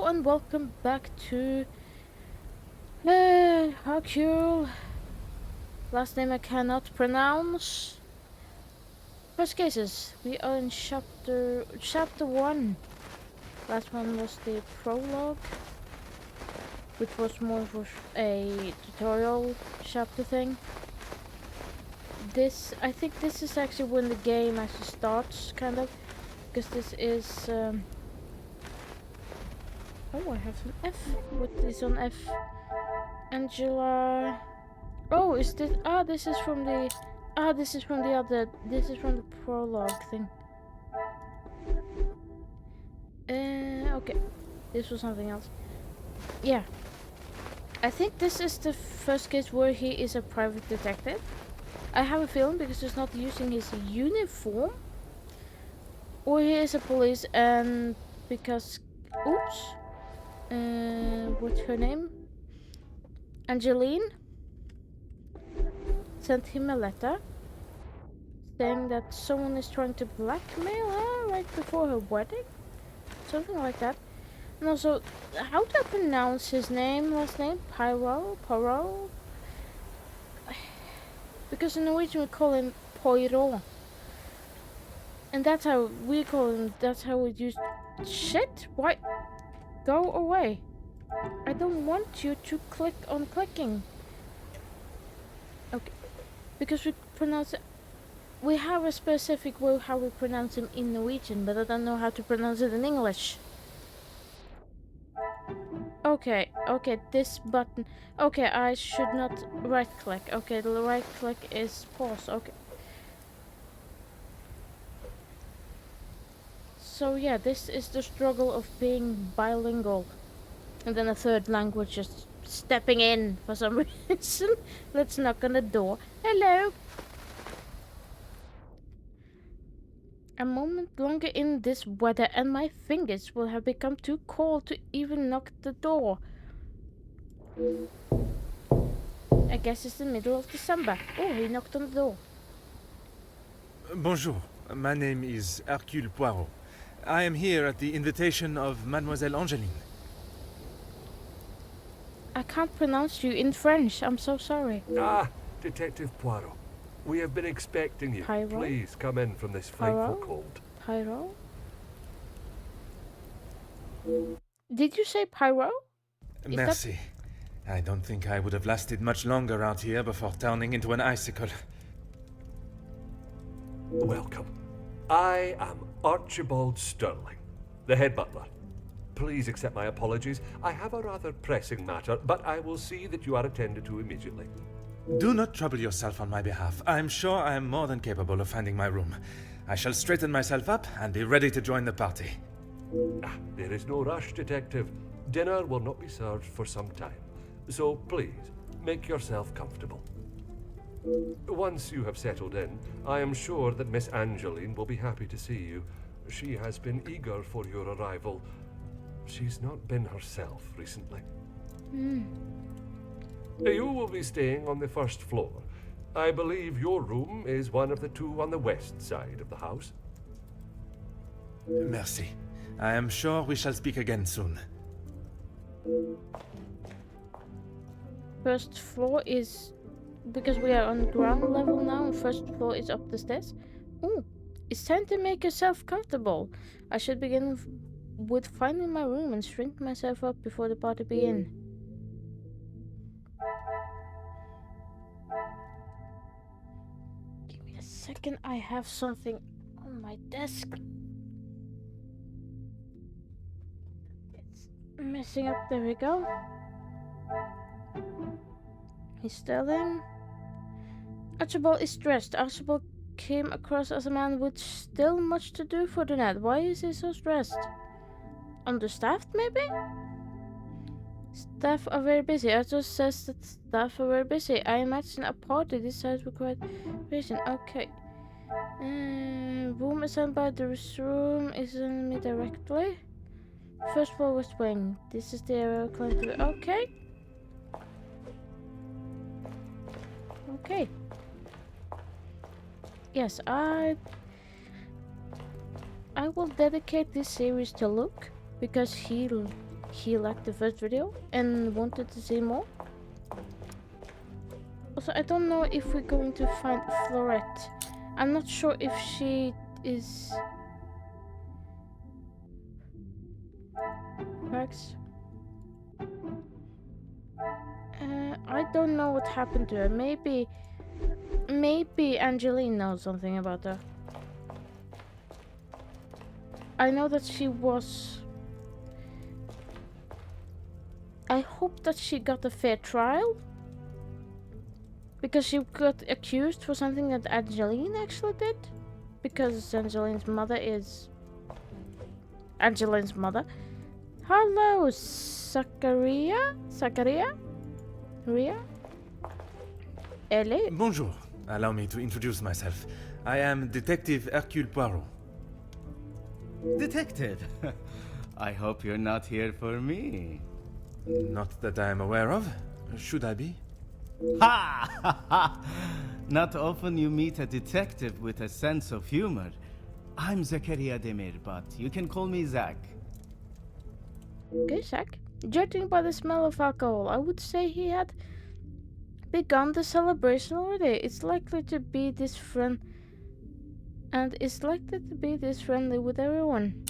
and welcome back to Hercule. Last name I cannot pronounce. First cases. We are in chapter 1. Last one was the prologue, which was more of a tutorial chapter thing. I think this is actually when the game actually starts, kind of, because this is. Oh, I have an F. What is on F? Angela. Oh, is this? This is from the. This is from the other. This is from the prologue thing. Okay. This was something else. Yeah. I think this is the first case where he is a private detective. I have a feeling because he's not using his uniform. Or he is a police and because. Oops. What's her name? Angeline sent him a letter saying that someone is trying to blackmail her right before her wedding. Something like that. And also, how do I pronounce his name, last name? Poirot? Because in Norwegian we call him Poirot. And that's how we call him, that's how we use... Shit! Why? Go away. I don't want you to click on clicking. Okay. Because we pronounce it... We have a specific way how we pronounce him in Norwegian, but I don't know how to pronounce it in English. Okay, this button. Okay, I should not right click. Okay, the right click is pause. Okay. So yeah, this is the struggle of being bilingual. And then a third language just stepping in for some reason. Let's knock on the door. Hello. A moment longer in this weather and my fingers will have become too cold to even knock the door. I guess it's the middle of December. Oh, he knocked on the door. Bonjour, my name is Hercule Poirot. I am here at the invitation of Mademoiselle Angeline. I can't pronounce you in French. I'm so sorry. Detective Poirot. We have been expecting you. Poirot? Please come in from this frightful Poirot? cold. Pyro? Did you say pyro? Merci. I don't think I would have lasted much longer out here before turning into an icicle. Welcome. I am Archibald Sterling, the head butler. Please accept my apologies. I have a rather pressing matter, but I will see that you are attended to immediately. Do not trouble yourself on my behalf. I am sure I am more than capable of finding my room. I shall straighten myself up and be ready to join the party. There is no rush, Detective. Dinner will not be served for some time. So please, make yourself comfortable. Once you have settled in, I am sure that Miss Angeline will be happy to see you. She has been eager for your arrival. She's not been herself recently. You will be staying on the first floor. I believe your room is one of the two on the west side of the house. Merci. I am sure we shall speak again soon. First floor is... Because we are on ground level now, and first floor is up the stairs. Oh, it's time to make yourself comfortable. I should begin with finding my room and shrink myself up before the party begins. Give me a second, I have something on my desk. It's messing up, there we go. He's Sterling. Archibald is stressed. Archibald came across as a man with still much to do for the night. Why is he so stressed? Understaffed, maybe? Staff are very busy. Archibald says that staff are very busy. I imagine a party this size required reason. Okay. Room assigned by the room is in me directly. First floor west wing. This is the area we're going to. Okay. Okay. Yes, I will dedicate this series to Luke because he he liked the first video and wanted to see more. Also, I don't know if we're going to find Florette. I'm not sure if she is... Max? I don't know what happened to her. Maybe Angeline knows something about her. I know that she was... I hope that she got a fair trial. Because she got accused for something that Angeline actually did. Because Angeline's mother is... Angeline's mother. Hello, Zachariah? Ria? Ellie? Bonjour. Allow me to introduce myself. I am Detective Hercule Poirot. Detective, I hope you're not here for me. Not that I am aware of. Should I be? Ha! Not often you meet a detective with a sense of humor. I'm Zakaria Demir, but you can call me Zach. Okay, Zach. Judging by the smell of alcohol, I would say he had begun the celebration already. It's likely to be this friend, and it's likely to be this friendly with everyone.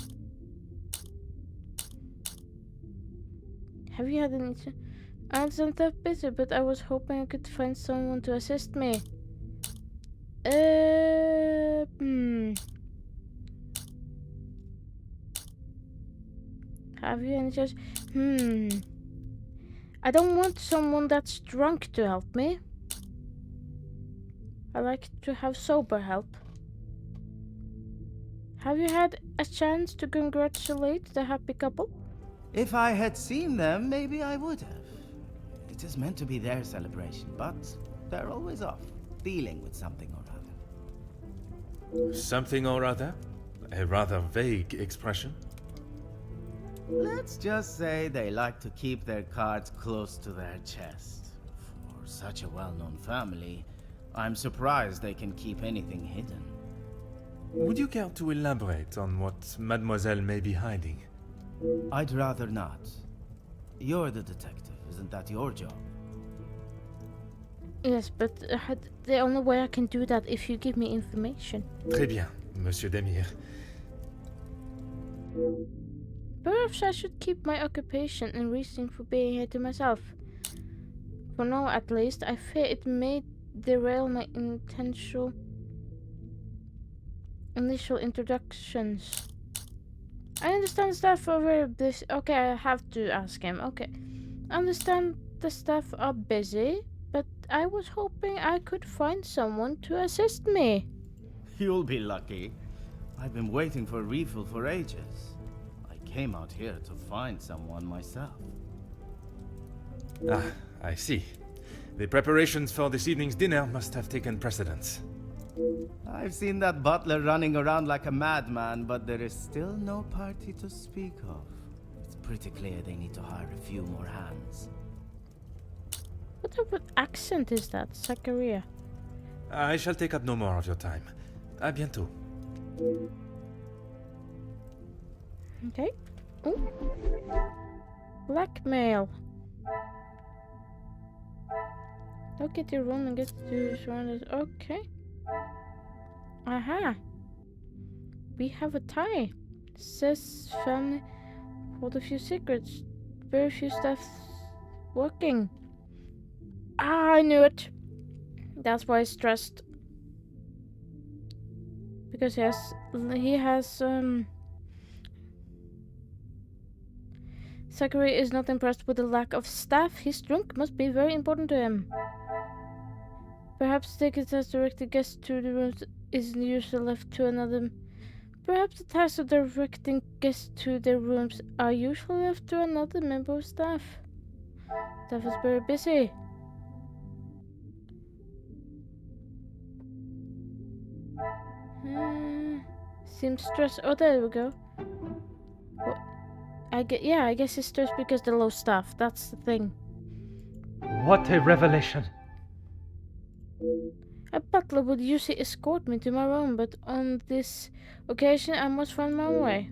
Have you had any? I wasn't that busy, but I was hoping I could find someone to assist me. Have you any chance? I don't want someone that's drunk to help me. I like to have sober help. Have you had a chance to congratulate the happy couple? If I had seen them, maybe I would have. It is meant to be their celebration, but they're always off, dealing with something or other. Something or other? A rather vague expression. Let's just say they like to keep their cards close to their chest. For such a well-known family, I'm surprised they can keep anything hidden. Would you care to elaborate on what Mademoiselle may be hiding? I'd rather not. You're the detective, isn't that your job? Yes, but the only way I can do that if you give me information. Très bien, Monsieur Demir. Perhaps I should keep my occupation and reason for being here to myself. For now, at least, I fear it may derail my initial introductions. I understand staff are very busy. Okay, I have to ask him. Okay. I understand the staff are busy, but I was hoping I could find someone to assist me. You'll be lucky. I've been waiting for a refill for ages. I came out here to find someone myself. Ah, I see. The preparations for this evening's dinner must have taken precedence. I've seen that butler running around like a madman, but there is still no party to speak of. It's pretty clear they need to hire a few more hands. What type of accent is that, Zachariah? I shall take up no more of your time. À bientôt. Okay. Ooh. Blackmail. Locate your room and get to surrounded. Okay. Aha. We have a tie. Says family hold a few secrets. Very few staff working. Ah, I knew it. That's why he's stressed. Because he has Zachary is not impressed with the lack of staff. His drink must be very important to him. Perhaps the ticket has directed guests to the rooms isn't usually left to another. Perhaps the task of directing guests to their rooms are usually left to another member of staff. Staff is very busy. Seems stressed. Oh, there we go. What? I guess it's stressed because the low staff. That's the thing. What a revelation! A butler would usually escort me to my room, but on this occasion I must find my own way.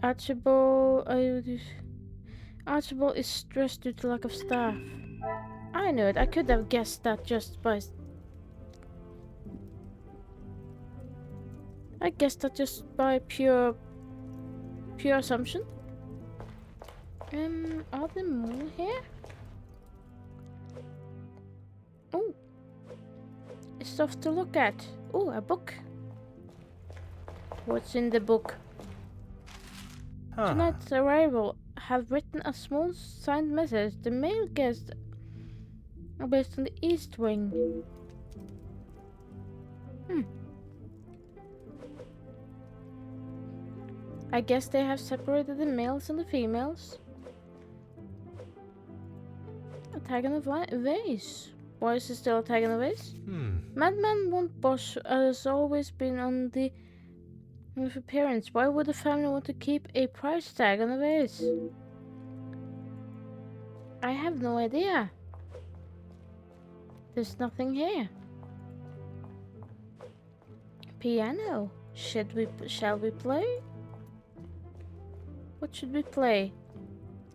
Archibald, Archibald is stressed due to lack of staff. I knew it. I could have guessed that just by... I guessed that just by pure assumption. Are there more here? Oh, stuff to look at. Oh, a book. What's in the book? Huh. Tonight's arrival have written a small signed message. The male guests are based on the East Wing. I guess they have separated the males and the females. A tag on a vase. Why is it still a tag on a vase? Madman want Bosch has always been on the with appearance. Why would the family want to keep a price tag on a vase? I have no idea. There's nothing here. Piano. Shall we play? What should we play?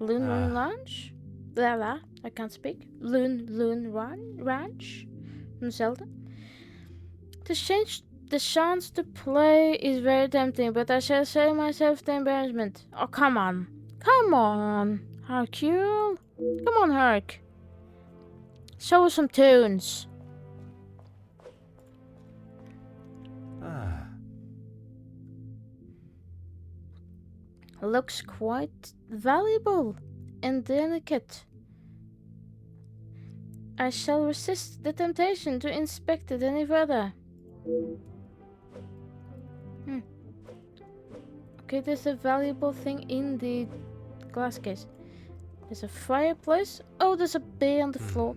Loon Ranch? Blah blah. I can't speak. Loon Ranch from Zelda. The chance to play is very tempting, but I shall save myself the embarrassment. Oh, come on. Come on, Hercule. Come on, Herc. Show us some tunes. Looks quite valuable and delicate. I shall resist the temptation to inspect it any further. Okay, there's a valuable thing in the glass case. There's a fireplace. Oh, there's a bee on the floor.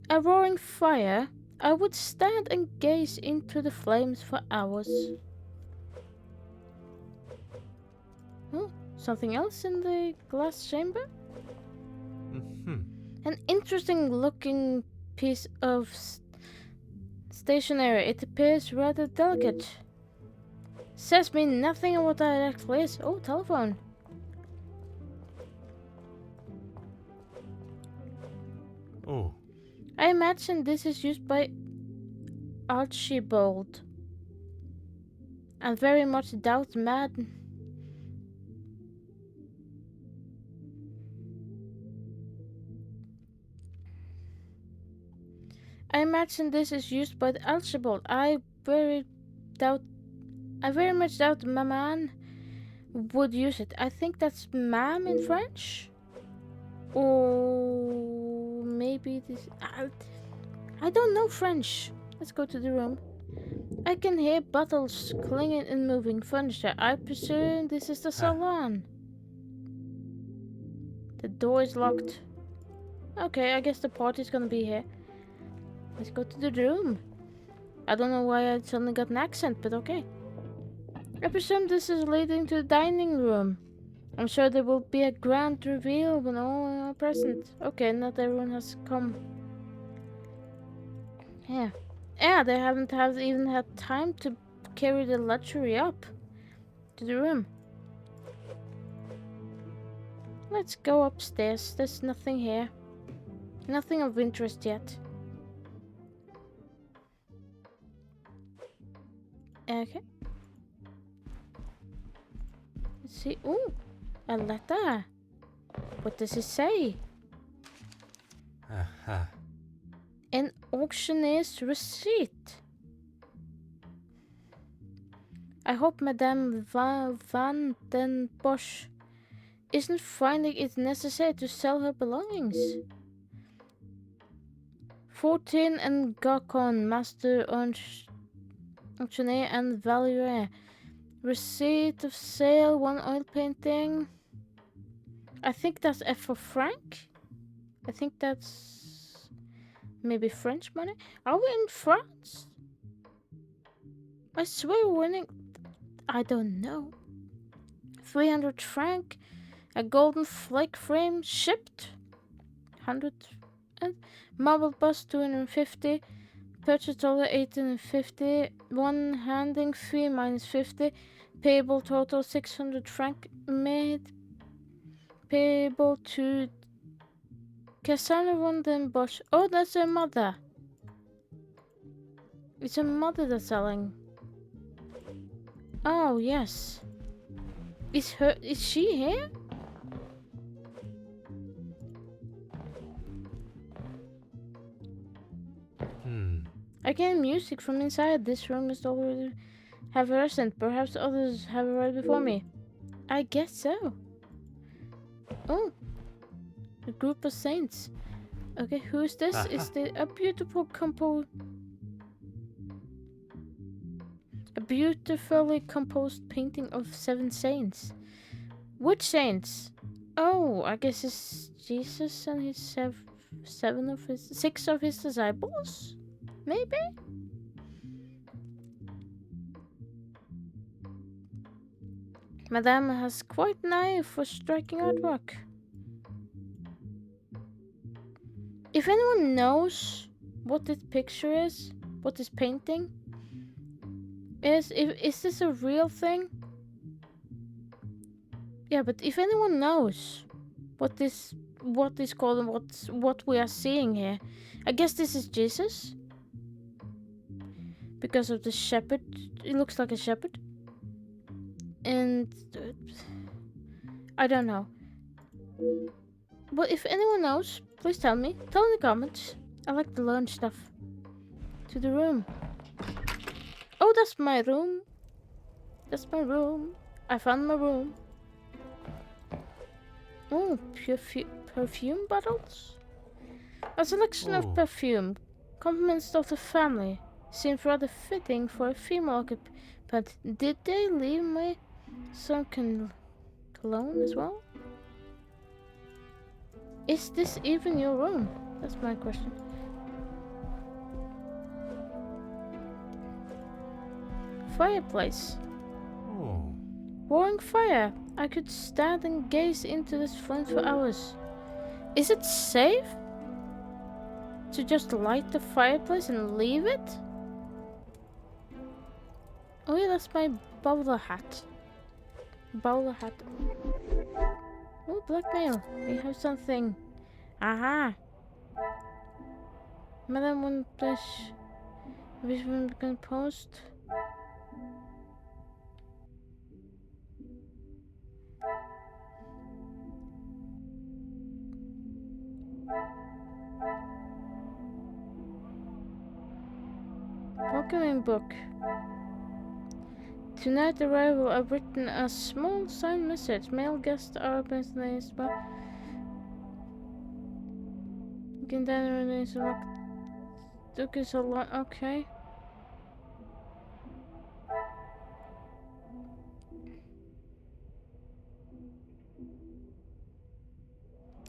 A roaring fire. I would stand and gaze into the flames for hours. Oh, something else in the glass chamber? An interesting looking piece of stationery. It appears rather delicate. Says me nothing of what that actually is. Oh, telephone. Oh. I imagine this is used by Archibald. I very much doubt I imagine this is used by Archibald. I very much doubt Maman would use it. I think that's ma'am in French. Or maybe this... I don't know French. Let's go to the room. I can hear bottles clinging and moving furniture. I presume this is the salon. The door is locked. Okay, I guess the party's gonna be here. Let's go to the room. I don't know why I suddenly got an accent, but okay. I presume this is leading to the dining room. I'm sure there will be a grand reveal when all are present. Okay, not everyone has come. Yeah, they haven't even had time to carry the luxury up to the room. Let's go upstairs. There's nothing here. Nothing of interest yet. Okay. Let's see. Ooh, a letter. What does it say? An auctioneer's receipt. I hope Madame Van den Bosch isn't finding it necessary to sell her belongings. 14 and Gacon, Master Auctioneer and Valuer. Receipt of sale, 1 oil painting. I think that's F for Frank. I think that's maybe French money. Are we in France? I swear we're winning. I don't know. 300 franc. A golden flake frame shipped. 100. Marble bust 250. Purchase $18.50. One handing fee minus 50. Payable total 600 franc. Made. Payable to Cassandra von den Bosch. Oh, that's her mother. It's her mother that's selling. Oh, yes. Is she here? Again, music from inside. This room is already have a resident. Perhaps others have arrived before me. I guess so. Oh, a group of saints. Okay, who is this? Is a beautiful a beautifully composed painting of 7 saints. Which saints? Oh, I guess it's Jesus and his 6 of his disciples? Maybe? Madame has quite an eye for striking artwork. If anyone knows what this picture is, what this painting is this a real thing? Yeah, but if anyone knows what is called and what we are seeing here, I guess this is Jesus. Because of the shepherd, it looks like a shepherd. And I don't know. But if anyone knows, please tell me. Tell in the comments. I like to learn stuff. To the room. Oh, that's my room. That's my room. I found my room. Oh, perfume bottles? A selection of perfume. Compliments of the family. Seems rather fitting for a female occupant. Did they leave me some cologne as well? Is this even your room? That's my question. Fireplace. Oh. Roaring fire. I could stand and gaze into this flame for hours. Is it safe to just light the fireplace and leave it? Oh yeah, that's my bowler hat. Bowler hat. Oh, blackmail. We have something. Aha! Madam one dash. Which one can post? Welcoming book. Tonight arrival, I've written a small signed message. Male guests are best names, but you can then release a Duke is a lot. Okay.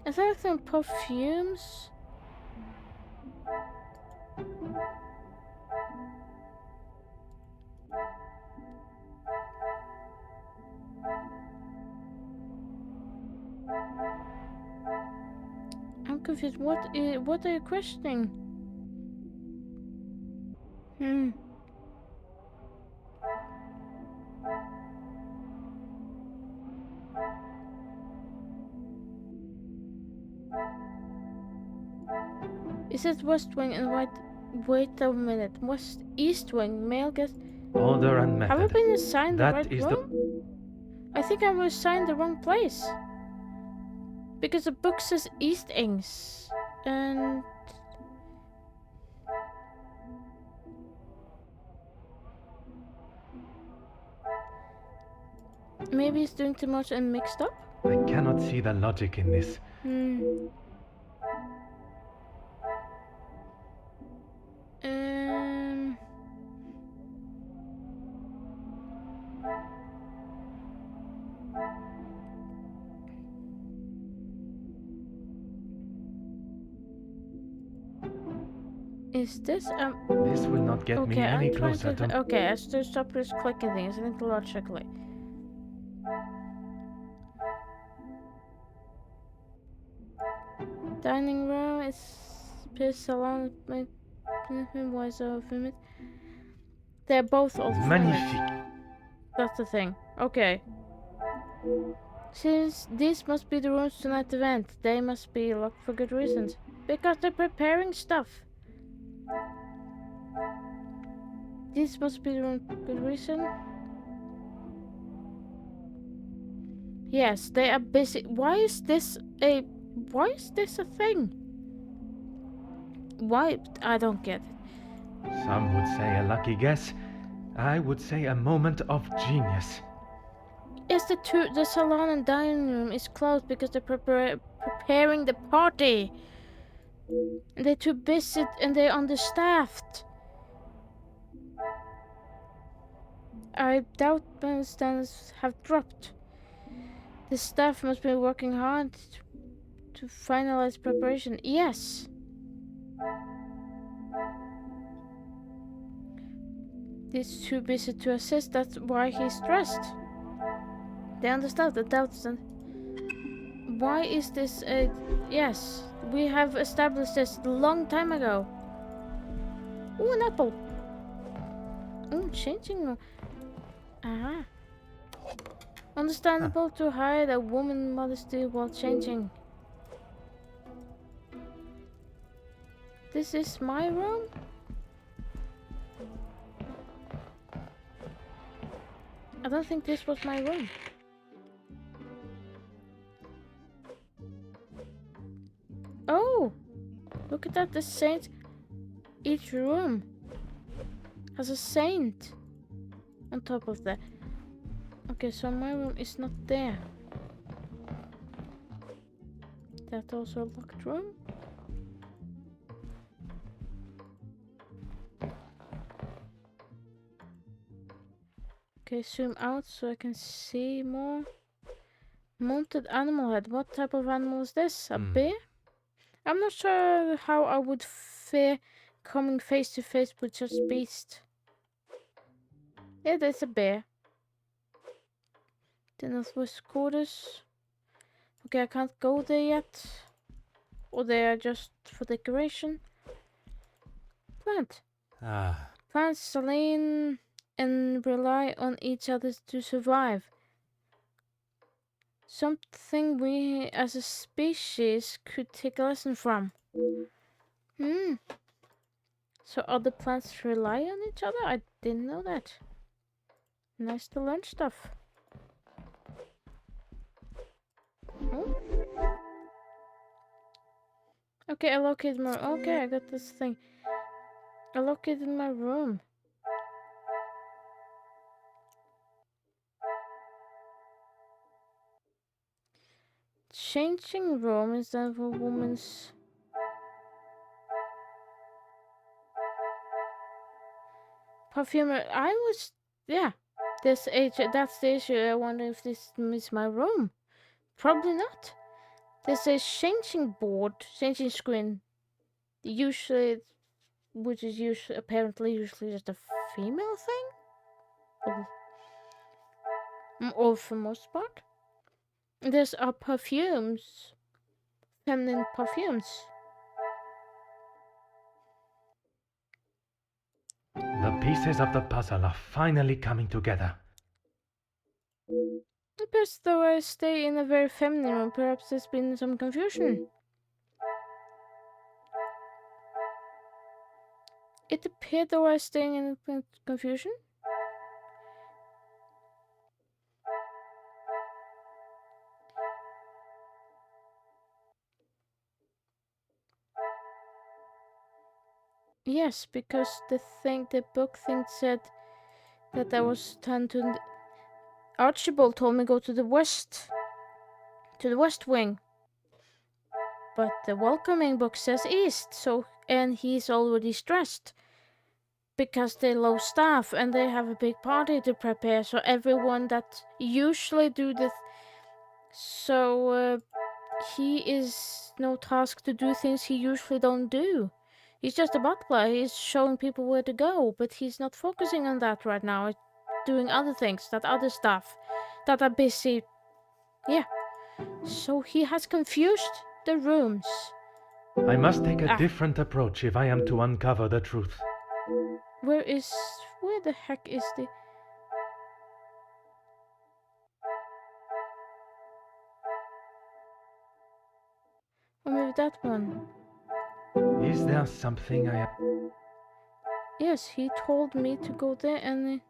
Is there some perfumes? I'm confused. What are you questioning? Is it West Wing and wait a minute. East Wing, male guest. Order and method. Have I been assigned the That right is room? I think I was assigned the wrong place. Because the book says East Ings. And maybe he's doing too much and mixed up? I cannot see the logic in this. Is this This will not get me any closer to... Okay, I have to stop this clicking things. I think logically. Dining room is salon. Why so famous? They're both old famous. Magnifique. That's the thing. Okay. Since these must be the rooms to tonight's event, they must be locked for good reasons. Because they're preparing stuff. This must be the room for good reason. Yes, they are busy. Why is this a thing? Why? I don't get it. Some would say a lucky guess. I would say a moment of genius. Yes, the salon and dining room is closed because they're preparing the party. And they're too busy and they're understaffed. I doubt bandstands have dropped. The staff must be working hard to finalize preparation. Yes. He's too busy to assist. That's why he's stressed. They understand the doubts. And why is this a... Yes, we have established this a long time ago. Ooh, an apple. Ooh, changing room. Aha. Understandable to hide a woman modesty while changing. This is my room? I don't think this was my room. Oh! Look at that, the saint. Each room has a saint on top of that. Okay, so my room is not there. That's also a locked room. Okay, zoom out so I can see more. Mounted animal head. What type of animal is this? A bear? I'm not sure how I would fare coming face to face with such beast. Yeah, there's a bear. The northwest quarters. Okay, I can't go there yet. Or they are just for decoration. Plant. Ah, Plants saline and rely on each other to survive. Something we as a species could take a lesson from. So other plants rely on each other? I didn't know that. Nice to learn stuff. Oh. Okay, I located my... Okay, I got this thing. I located my room. Changing room is that for woman's... Perfumer. I was... Yeah. This age... That's the issue. I wonder if this is my room. Probably not. There's a changing board. Changing screen. Usually... Which is usually... Apparently usually just a female thing? Or for most part. There's perfumes. Feminine perfumes. The pieces of the puzzle are finally coming together. It appears though I stay in a very feminine room. Perhaps there's been some confusion. It appeared though I was staying in confusion. Yes, because the book thing said that I was turned to... Archibald told me go to the west wing. But the welcoming book says east, so... And he's already stressed. Because they're low staff and they have a big party to prepare, so everyone that usually do this... So, he is no task to do things he usually don't do. He's just a butler. He's showing people where to go, but he's not focusing on that right now. He's doing other things, that other stuff, that are busy. Yeah. So he has confused the rooms. I must take a Ah. different approach if I am to uncover the truth. Where the heck is the... Or maybe that one. Is there something I... Yes, he told me to go there and...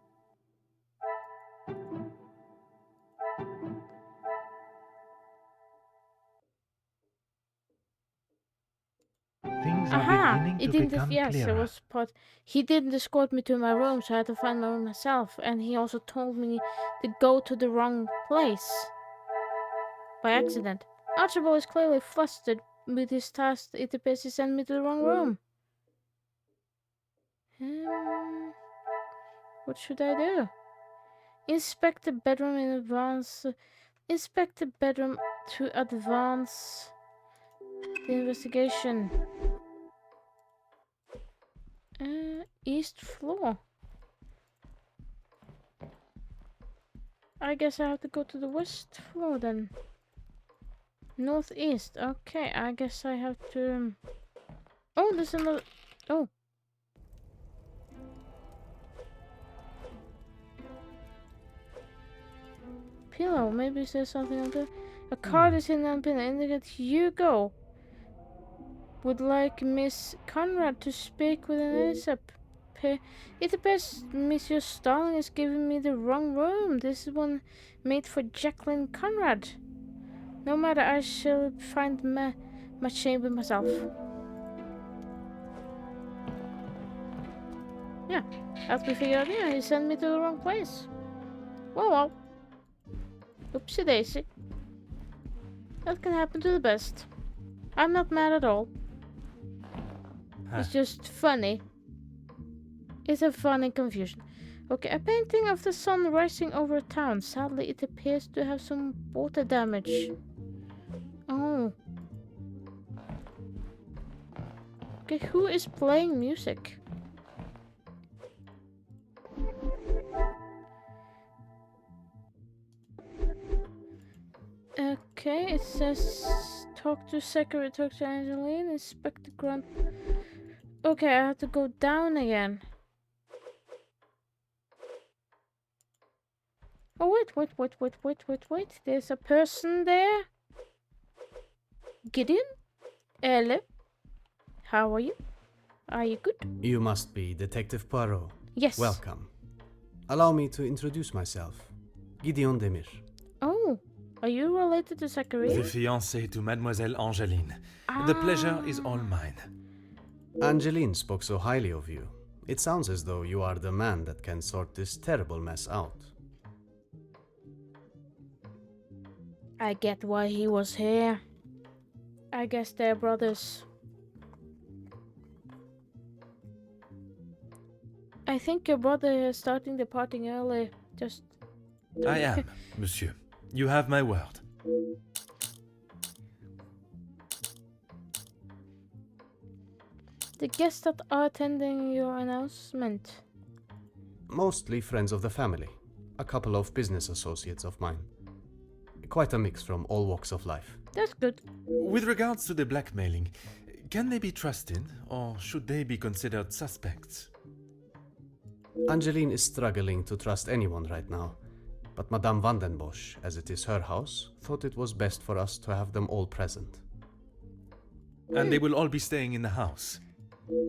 Things are Aha! beginning It to didn't... become Yes, it clearer. was part... He didn't escort me to my room, so I had to find my room myself. And he also told me to go to the wrong place. By accident. Archibald is clearly flustered with his task. It appears he sent me to the wrong room. What should I do? Inspect the bedroom in advance. Inspect the bedroom to advance the investigation. East floor. I guess I have to go to the west floor then. Northeast. Okay, I guess I have to... Oh, there's another... Oh. Pillow. Maybe there's something on there. A card is in the pillow. Indicate Hugo would like Miss Conrad to speak with an ACHP. It appears Monsieur Starling is giving me the wrong room. This is one made for Jacqueline Conrad. No matter, I shall find my chamber myself. Yeah, as we figured out, yeah, he sent me to the wrong place. Well. Oopsie daisy. That can happen to the best. I'm not mad at all. It's just funny. It's a funny confusion. Okay, a painting of the sun rising over a town. Sadly, it appears to have some water damage. Oh. Okay, who is playing music? Okay, it says talk to secretary, talk to Angeline, inspect the ground. Okay, I have to go down again. Oh, wait. There's a person there. Gideon? Hello. How are you? Are you good? You must be Detective Poirot. Yes. Welcome. Allow me to introduce myself. Gideon Demir. Oh, are you related to The Zachary? fiancé to Mademoiselle Angeline. The pleasure is all mine. Angeline spoke so highly of you. It sounds as though you are the man that can sort this terrible mess out. I get why he was here. I guess they're brothers. I think your brother is starting the partying early. Just... I am, monsieur. You have my word. The guests that are attending your announcement. Mostly friends of the family. A couple of business associates of mine. Quite a mix from all walks of life. That's good. With regards to the blackmailing, can they be trusted, or should they be considered suspects? Angeline is struggling to trust anyone right now. But Madame Vandenbosch, as it is her house, thought it was best for us to have them all present. And they will all be staying in the house.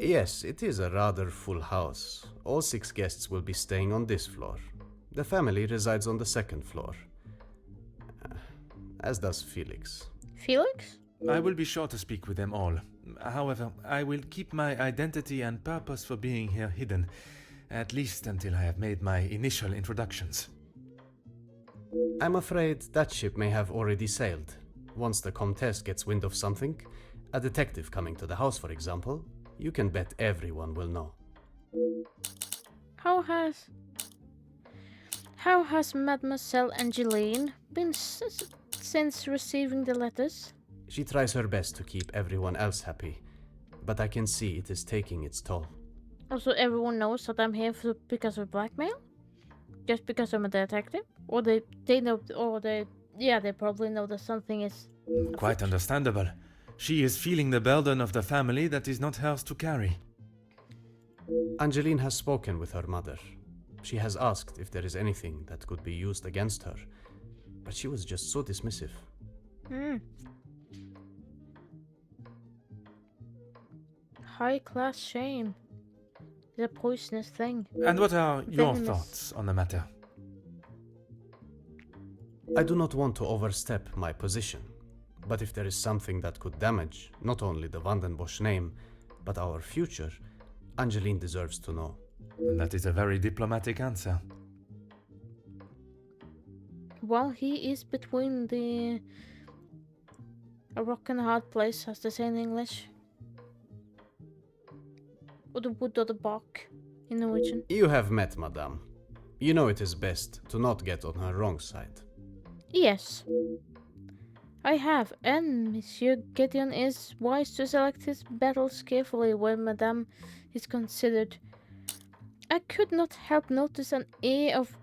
Yes, it is a rather full house. All 6 guests will be staying on this floor. The family resides on the 2nd floor. As does Felix. Felix? I will be sure to speak with them all. However, I will keep my identity and purpose for being here hidden, at least until I have made my initial introductions. I'm afraid that ship may have already sailed. Once the Comtesse gets wind of something, a detective coming to the house, for example, you can bet everyone will know. How has Mademoiselle Angeline been since receiving the letters? She tries her best to keep everyone else happy, but I can see it is taking its toll. Also, everyone knows that I'm here because of blackmail? Just because I'm a detective? Or they know, or they probably know that something is... Quite understandable. She is feeling the burden of the family that is not hers to carry. Angeline has spoken with her mother. She has asked if there is anything that could be used against her, but she was just so dismissive. High class shame. It's a poisonous thing. And what are your Venomous. thoughts on the matter? I do not want to overstep my position, but if there is something that could damage not only the Vandenbosch name, but our future, Angeline deserves to know. And that is a very diplomatic answer. Well, he is between a rock and a hard place, as they say in English. Or the wood or the bark in Norwegian. You have met Madame. You know it is best to not get on her wrong side. Yes, I have, and Monsieur Gideon is wise to select his battles carefully when Madame is considered. I could not help notice an air of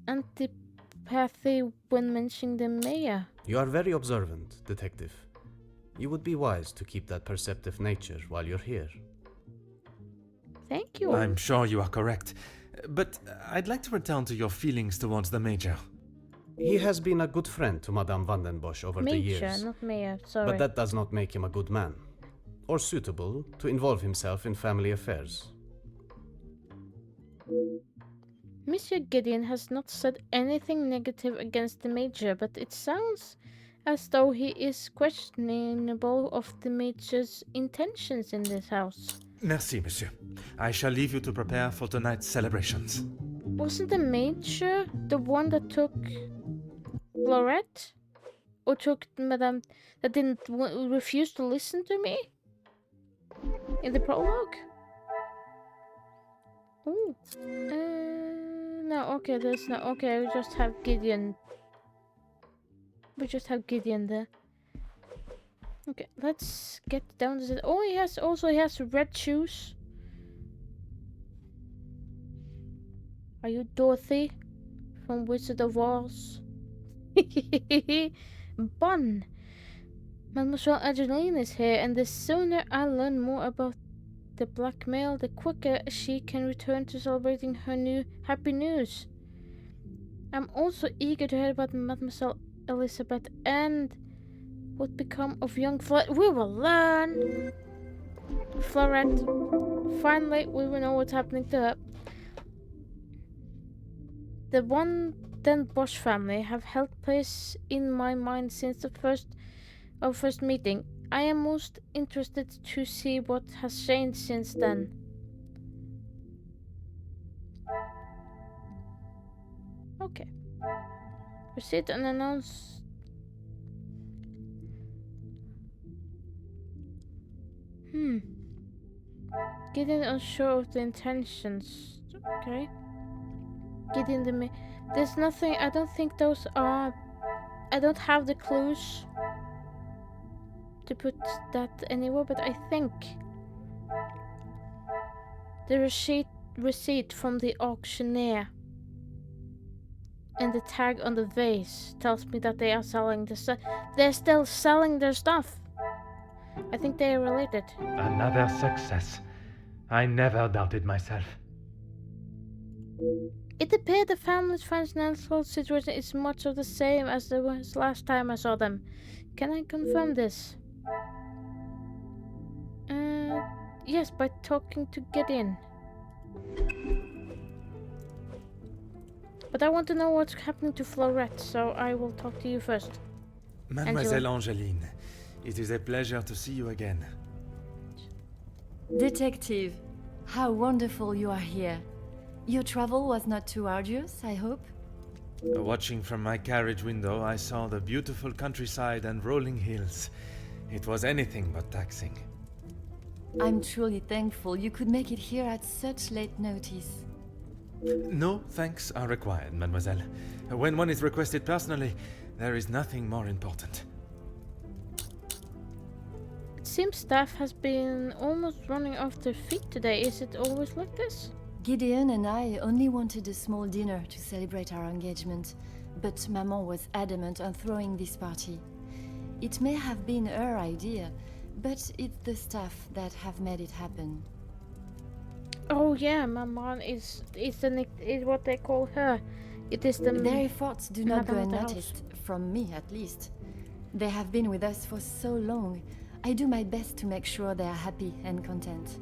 antipathy when mentioning the mayor. You are very observant, detective. You would be wise to keep that perceptive nature while you're here. Thank you. I'm sure you are correct. But I'd like to return to your feelings towards the Major. He has been a good friend to Madame Vandenbosch over the Major, years, not mayor, sorry. but that does not make him a good man, or suitable to involve himself in family affairs. Monsieur Gideon has not said anything negative against the Major, but it sounds as though he is questionable of the Major's intentions in this house. Merci, monsieur. I shall leave you to prepare for tonight's celebrations. Wasn't the Major the one that took Florette? Or took Madame that didn't refuse to listen to me? In the prologue? Ooh. No, okay, there's no... Okay, we just have Gideon. We just have Gideon there. Okay, let's get down to the... Oh, he has red shoes. Are you Dorothy from Wizard of Oz? Bun! Mademoiselle Angeline is here, and the sooner I learn more about the blackmail, the quicker she can return to celebrating her new happy news. I'm also eager to hear about Mademoiselle Elizabeth and what become of young Florette. We will learn! Florette. Finally, we will know what's happening to her. The Vandenbosch family have held place in my mind since our first meeting. I am most interested to see what has changed since then. Okay. Proceed and announce. Getting unsure of the intentions. Okay. Getting the... There's nothing... I don't think those are... I don't have the clues to put that anywhere, but I think the receipt from the auctioneer and the tag on the vase tells me that they are selling they're still selling their stuff. I think they are related. Another success. I never doubted myself. It appeared the family's financial situation is much of the same as it was last time I saw them. Can I confirm this? Yes, by talking to Gideon. But I want to know what's happening to Florette, so I will talk to you first. Mademoiselle Angeline, it is a pleasure to see you again. Detective, how wonderful you are here. Your travel was not too arduous, I hope? Watching from my carriage window, I saw the beautiful countryside and rolling hills. It was anything but taxing. I'm truly thankful you could make it here at such late notice. No thanks are required, mademoiselle. When one is requested personally, there is nothing more important. It seems staff has been almost running off their feet today. Is it always like this? Gideon and I only wanted a small dinner to celebrate our engagement, but Maman was adamant on throwing this party. It may have been her idea, but it's the staff that have made it happen. Oh yeah, Maman is what they call her. It is the Their efforts do not go Madame of the house. unnoticed, from me at least. They have been with us for so long. I do my best to make sure they are happy and content.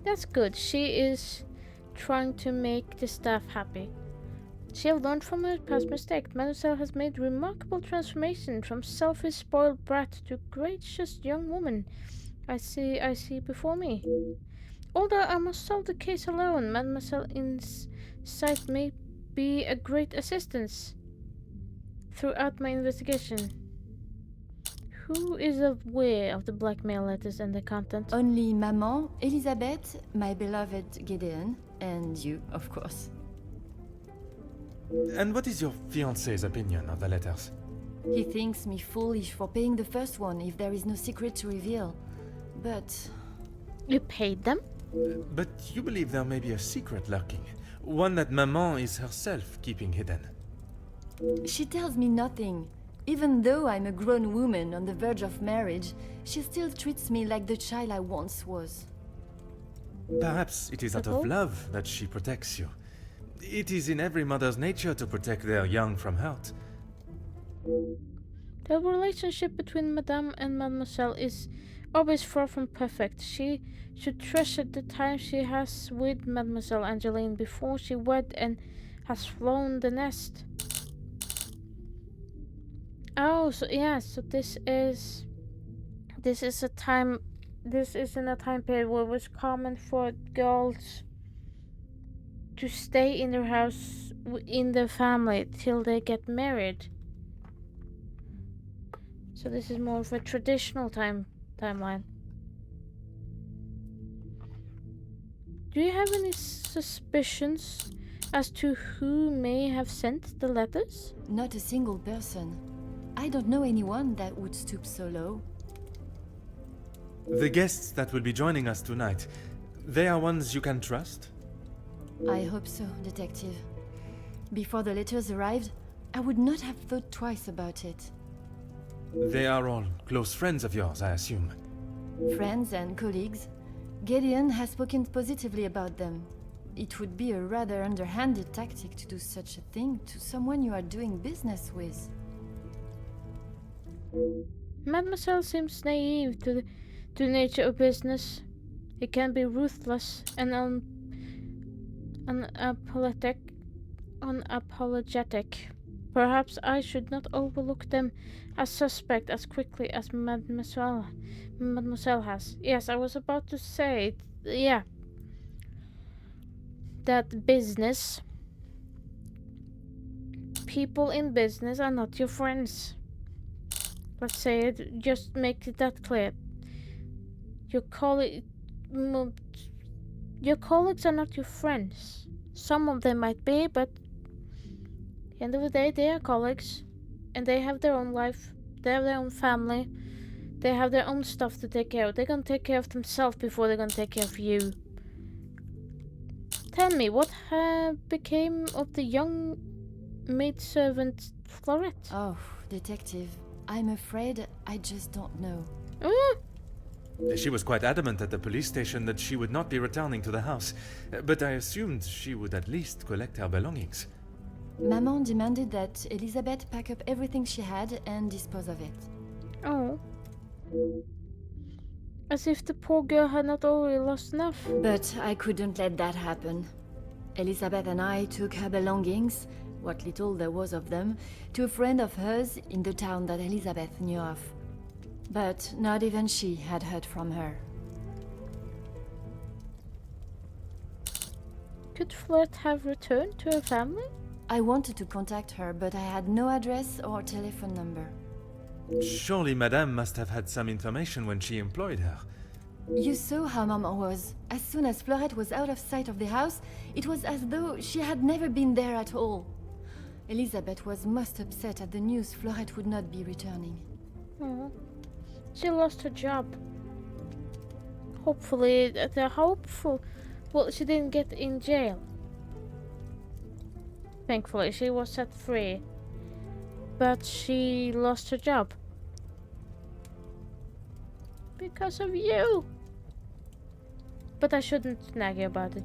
That's good. She is trying to make the staff happy. She has learned from her past mistake. Mademoiselle has made remarkable transformation from selfish, spoiled brat to gracious young woman. I see before me. Although I must solve the case alone, Mademoiselle insight may be a great assistance throughout my investigation. Who is aware of the blackmail letters and the content? Only Maman, Elizabeth, my beloved Gideon, and you, of course. And what is your fiancé's opinion of the letters? He thinks me foolish for paying the first one if there is no secret to reveal. But You paid them? But you believe there may be a secret lurking, one that Maman is herself keeping hidden. she tells me nothing. Even though I'm a grown woman on the verge of marriage, she still treats me like the child I once was. Perhaps it is out of Simple. love that she protects you. It is in every mother's nature to protect their young from hurt. The relationship between Madame and Mademoiselle is always far from perfect. She should treasure the time she has with Mademoiselle Angeline before she wed and has flown the nest. Oh, so yeah, so this is in a time period where it was common for girls to stay in their house in their family till they get married. So this is more of a traditional timeline. Do you have any suspicions as to who may have sent the letters? Not a single person. I don't know anyone that would stoop so low. The guests that will be joining us tonight, they are ones you can trust? I hope so, Detective. Before the letters arrived, I would not have thought twice about it. They are all close friends of yours, I assume. Friends and colleagues. Gideon has spoken positively about them. It would be a rather underhanded tactic to do such a thing to someone you are doing business with. Mademoiselle seems naive to the nature of business. It can be ruthless and unapologetic. Perhaps I should not overlook them as suspect as quickly as Mademoiselle has. Yes, I was about to say, yeah, that business, people in business are not your friends. Let's say it, just make it that clear. Your colleagues are not your friends. Some of them might be, but at the end of the day, they are colleagues, and they have their own life, they have their own family, they have their own stuff to take care of. They're gonna take care of themselves before they're gonna take care of you. Tell me, what became of the young maidservant Florette? Oh, Detective, I'm afraid I just don't know. She was quite adamant at the police station that she would not be returning to the house, but I assumed she would at least collect her belongings. Maman demanded that Elizabeth pack up everything she had and dispose of it. Oh. As if the poor girl had not already lost enough. But I couldn't let that happen. Elizabeth and I took her belongings, what little there was of them, to a friend of hers in the town that Elizabeth knew of. But not even she had heard from her. Could Florette have returned to her family? I wanted to contact her, but I had no address or telephone number. Surely Madame must have had some information when she employed her. You saw how Maman was. As soon as Florette was out of sight of the house, it was as though she had never been there at all. Elizabeth was most upset at the news Florette would not be returning. Oh. She lost her job. Hopefully, well, she didn't get in jail. Thankfully, she was set free. But she lost her job. Because of you. But I shouldn't nag you about it.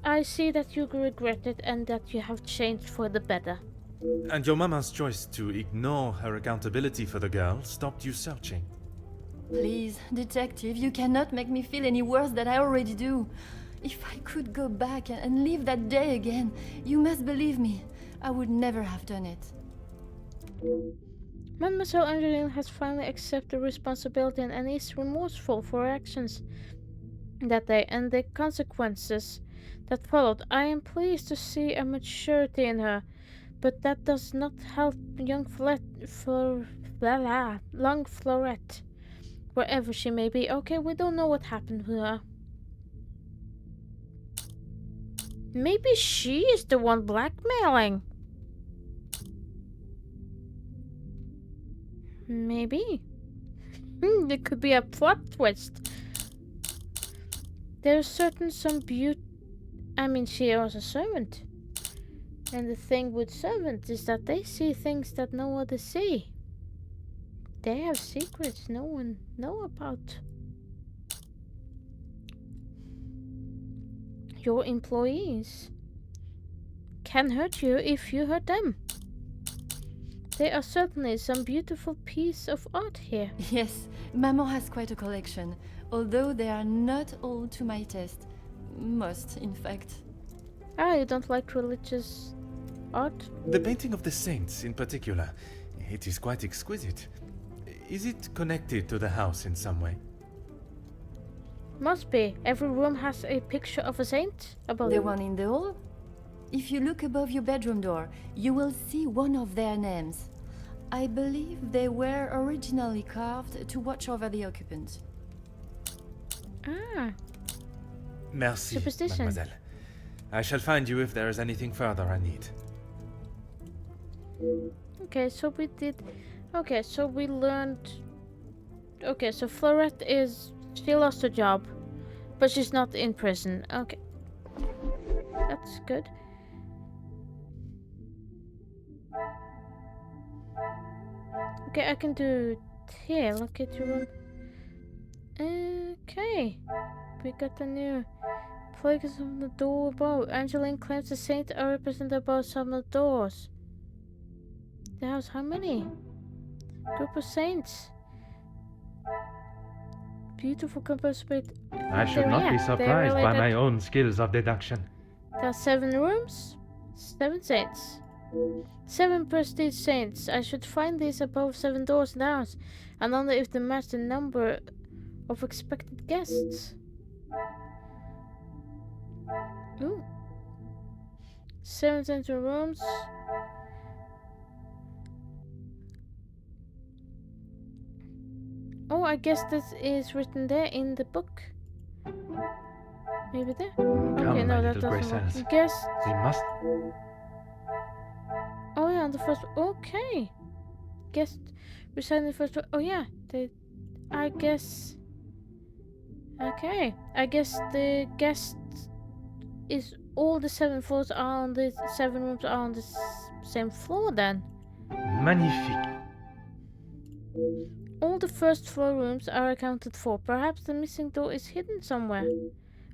I see that you regret it and that you have changed for the better. And your mama's choice to ignore her accountability for the girl stopped you searching. Please, detective, you cannot make me feel any worse than I already do. If I could go back and live that day again, you must believe me, I would never have done it. Mademoiselle Angeline has finally accepted responsibility and is remorseful for her actions that day and the consequences that followed. I am pleased to see a maturity in her, but that does not help young Long Florette, wherever she may be. Okay, we don't know what happened with her. Maybe she is the one blackmailing. Maybe. There could be a plot twist. There's some beauty. I mean, she was a servant. And the thing with servants is that they see things that no others see. They have secrets no one know about. Your employees can hurt you if you hurt them. There are certainly some beautiful pieces of art here. Yes, Maman has quite a collection, although they are not all to my taste. Most, in fact. Ah, you don't like religious art? The painting of the saints in particular, it is quite exquisite. Is it connected to the house in some way? Must be. Every room has a picture of a saint above The it. one in the hall? If you look above your bedroom door, you will see one of their names. I believe they were originally carved to watch over the occupants. Ah, Merci, Superstition. mademoiselle. I shall find you if there is anything further I need. okay, so we did... Okay, so we learned... Okay, so Florette is... She lost her job, but she's not in prison. Okay. That's good. Okay, I can do here. Locate your room. Okay. We got a new focus on the door above. Angeline claims the saints are represented above some of the doors. The house, how many? Group of saints. Beautiful composed with... I should not be surprised by my own skills of deduction. There are 7 rooms, 7 saints. 7 prestige saints. I should find these above 7 doors in the house. And wonder if they match the number of expected guests. Ooh. 7 central rooms. Oh, I guess this is written there in the book. Maybe there. Okay, Come, no, my that little grey doesn't work. cells. Guests. We must... Oh yeah, on the first. Okay. Guest residing the first. Oh yeah. I guess. Okay. I guess the guest is all the 7 floors are on the 7 rooms are on the same floor then. Magnifique. All the first floor rooms are accounted for. Perhaps the missing door is hidden somewhere.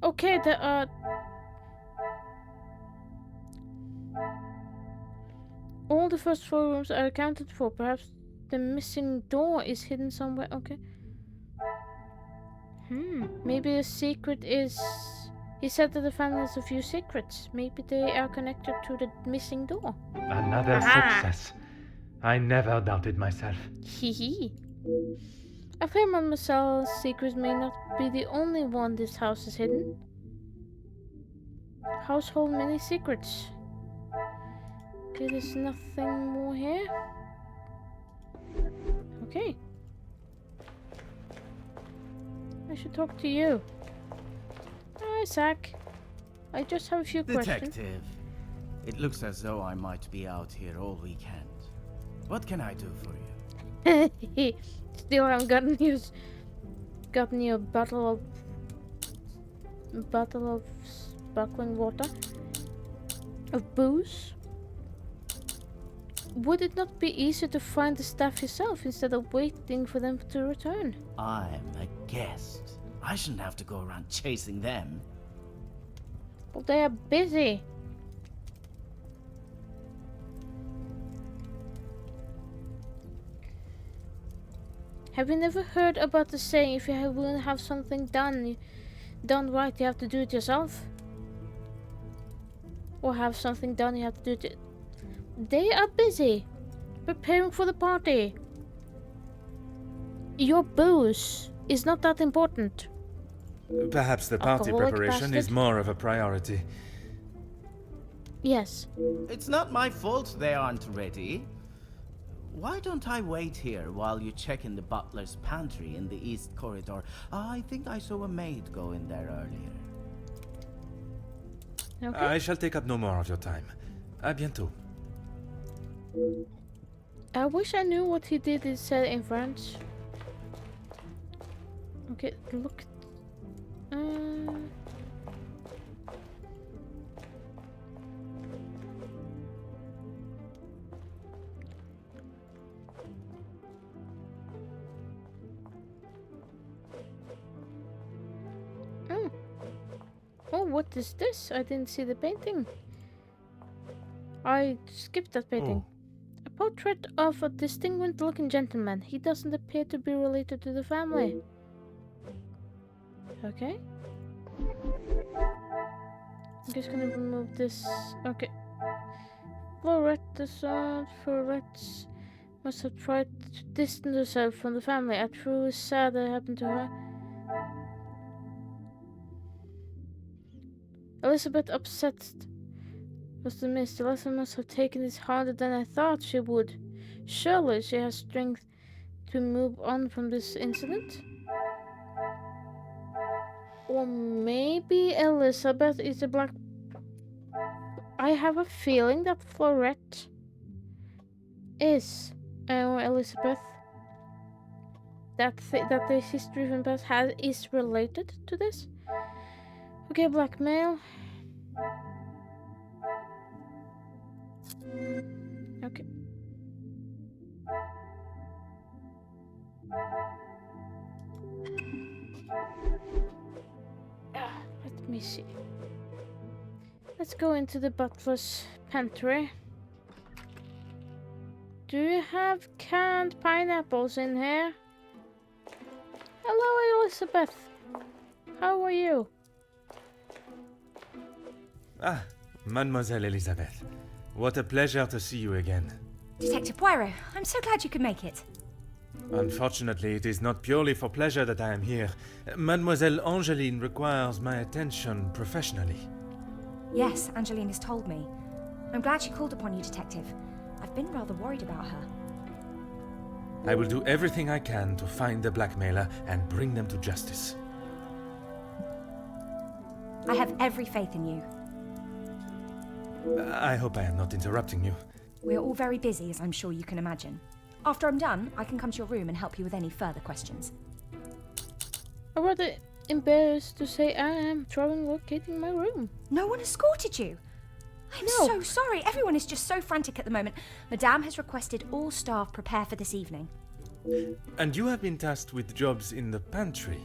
Okay, there are. All the first floor rooms are accounted for. Perhaps the missing door is hidden somewhere. Okay. Maybe the secret is... He said that the family has a few secrets. Maybe they are connected to the missing door. Another Aha. success. I never doubted myself. Hee. I fear Mademoiselle's secret may not be the only one this house is hidden. Household many secrets. Okay, there's nothing more here. Okay. I should talk to you. Hi, Zach. I just have a few questions. Detective, it looks as though I might be out here all weekend. What can I do for you? Still haven't gotten you a bottle of sparkling water, of booze. would it not be easier to find the staff yourself instead of waiting for them to return? I'm a guest. I shouldn't have to go around chasing them. Well, they are busy. Have you never heard about the saying, if you want to have something done right, you have to do it yourself? Or have something done, you have to do it. They are busy preparing for the party. Your booze is not that important. Perhaps the party Alcoholic preparation is bastard. more of a priority. Yes. It's not my fault they aren't ready. Why don't I wait here while you check in the butler's pantry in the east corridor? I think I saw a maid go in there earlier. Okay. I shall take up no more of your time. À bientôt. I wish I knew what he did said in French. Okay, look. Oh, what is this? I didn't see the painting. I skipped that painting. A portrait of a distinguished looking gentleman. He doesn't appear to be related to the family. Okay. I'm just gonna remove this. Okay. Poirot, the son, Poirot must have tried to distance herself from the family. I'm truly sad that happened to her. Elizabeth upset was the miss. Elizabeth must have taken this harder than I thought she would. Surely she has strength to move on from this incident. Or maybe Elizabeth is a black... I have a feeling that Florette is Elizabeth. That the history from past is related to this. Okay, blackmail. Okay. Let me see. Let's go into the butler's pantry. Do you have canned pineapples in here? Hello, Elizabeth. How are you? Ah, Mademoiselle Elisabeth. What a pleasure to see you again. Detective Poirot, I'm so glad you could make it. Unfortunately, it is not purely for pleasure that I am here. Mademoiselle Angeline requires my attention professionally. Yes, Angeline has told me. I'm glad she called upon you, Detective. I've been rather worried about her. I will do everything I can to find the blackmailer and bring them to justice. I have every faith in you. I hope I am not interrupting you. We're all very busy, as I'm sure you can imagine. After I'm done, I can come to your room and help you with any further questions. I'm rather embarrassed to say I am trying locating my room. No one escorted you? I'm No. so sorry. Everyone is just so frantic at the moment. Madame has requested all staff prepare for this evening. And you have been tasked with jobs in the pantry.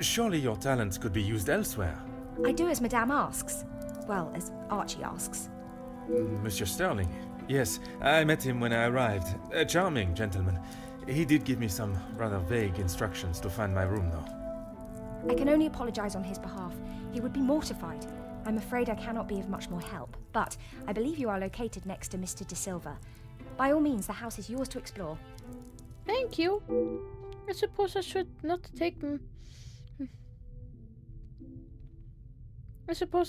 Surely your talents could be used elsewhere. I do as Madame asks. Well, as Archie asks. Monsieur Sterling. Yes, I met him when I arrived. A charming gentleman. He did give me some rather vague instructions to find my room, though. I can only apologise on his behalf. He would be mortified. I'm afraid I cannot be of much more help, but I believe you are located next to Mr. De Silva. By all means, the house is yours to explore. Thank you. I suppose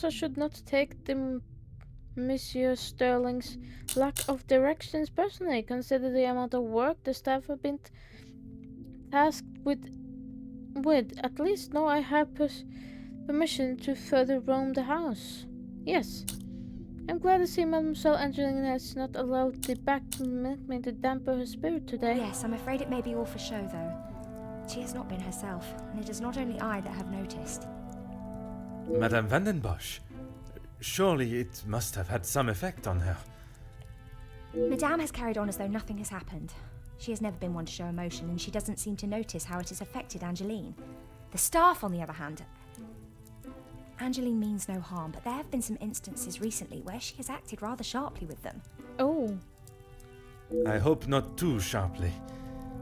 I should not take the Monsieur Sterling's lack of directions personally, consider the amount of work the staff have been tasked with. At least now I have permission to further roam the house. Yes. I'm glad to see Mademoiselle Angeline has not allowed the Blackmail to dampen her spirit today. Yes, I'm afraid it may be all for show, though. She has not been herself, and it is not only I that have noticed. Madame Vandenbosch. Surely it must have had some effect on her. Madame has carried on as though nothing has happened. She has never been one to show emotion, and she doesn't seem to notice how it has affected Angeline. The staff, on the other hand... Angeline means no harm, but there have been some instances recently where she has acted rather sharply with them. Oh. I hope not too sharply.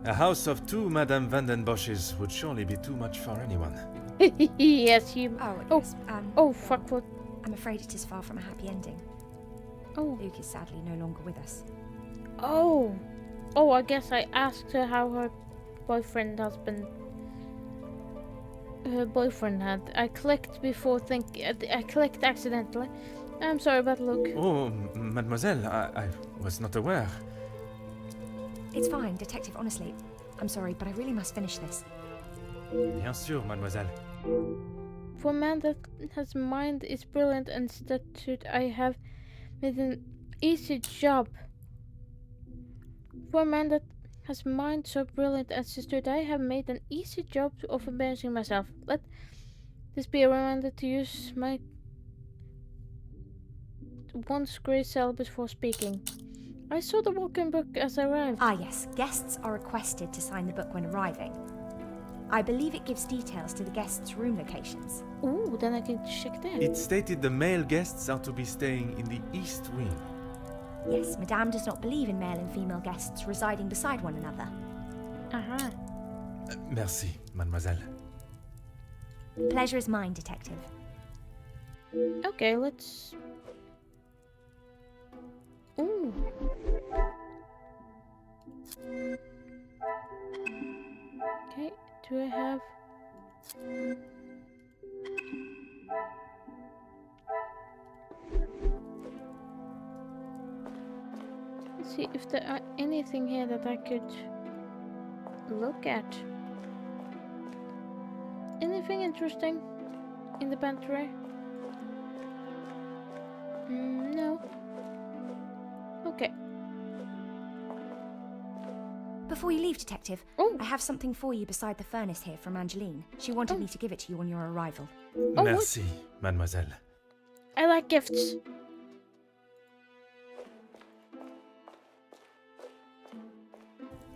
A house of 2 Madame Vandenbosches would surely be too much for anyone. Yes, you... Oh, Oh. yes, Oh, fuck, what? I'm afraid it is far from a happy ending. Oh. Luke is sadly no longer with us. Oh. Oh, I guess I asked her how her boyfriend had. I clicked before I clicked accidentally. I'm sorry about Luke. Oh, mademoiselle, I was not aware. It's fine, Detective, honestly. I'm sorry, but I really must finish this. Bien sûr, mademoiselle. For a man that has mind is brilliant and statute, I have made an easy job. For a man that has mind so brilliant as statute, I have made an easy job of embarrassing myself. Let this be a reminder to use my once great syllabus for speaking. I saw the welcome book as I arrived. Ah, yes. Guests are requested to sign the book when arriving. I believe it gives details to the guests' room locations. Ooh, then I can check that. It stated the male guests are to be staying in the east wing. Yes, Madame does not believe in male and female guests residing beside one another. Aha. Merci, mademoiselle. Pleasure is mine, Detective. Okay, let's... Ooh. Okay, do I have... Let's see if there are anything here that I could look at. Anything interesting in the pantry? No. Okay. Before you leave, Detective, Oh. I have something for you beside the furnace here from Angeline. She wanted me to give it to you on your arrival. Oh, what? Merci, mademoiselle. I like gifts.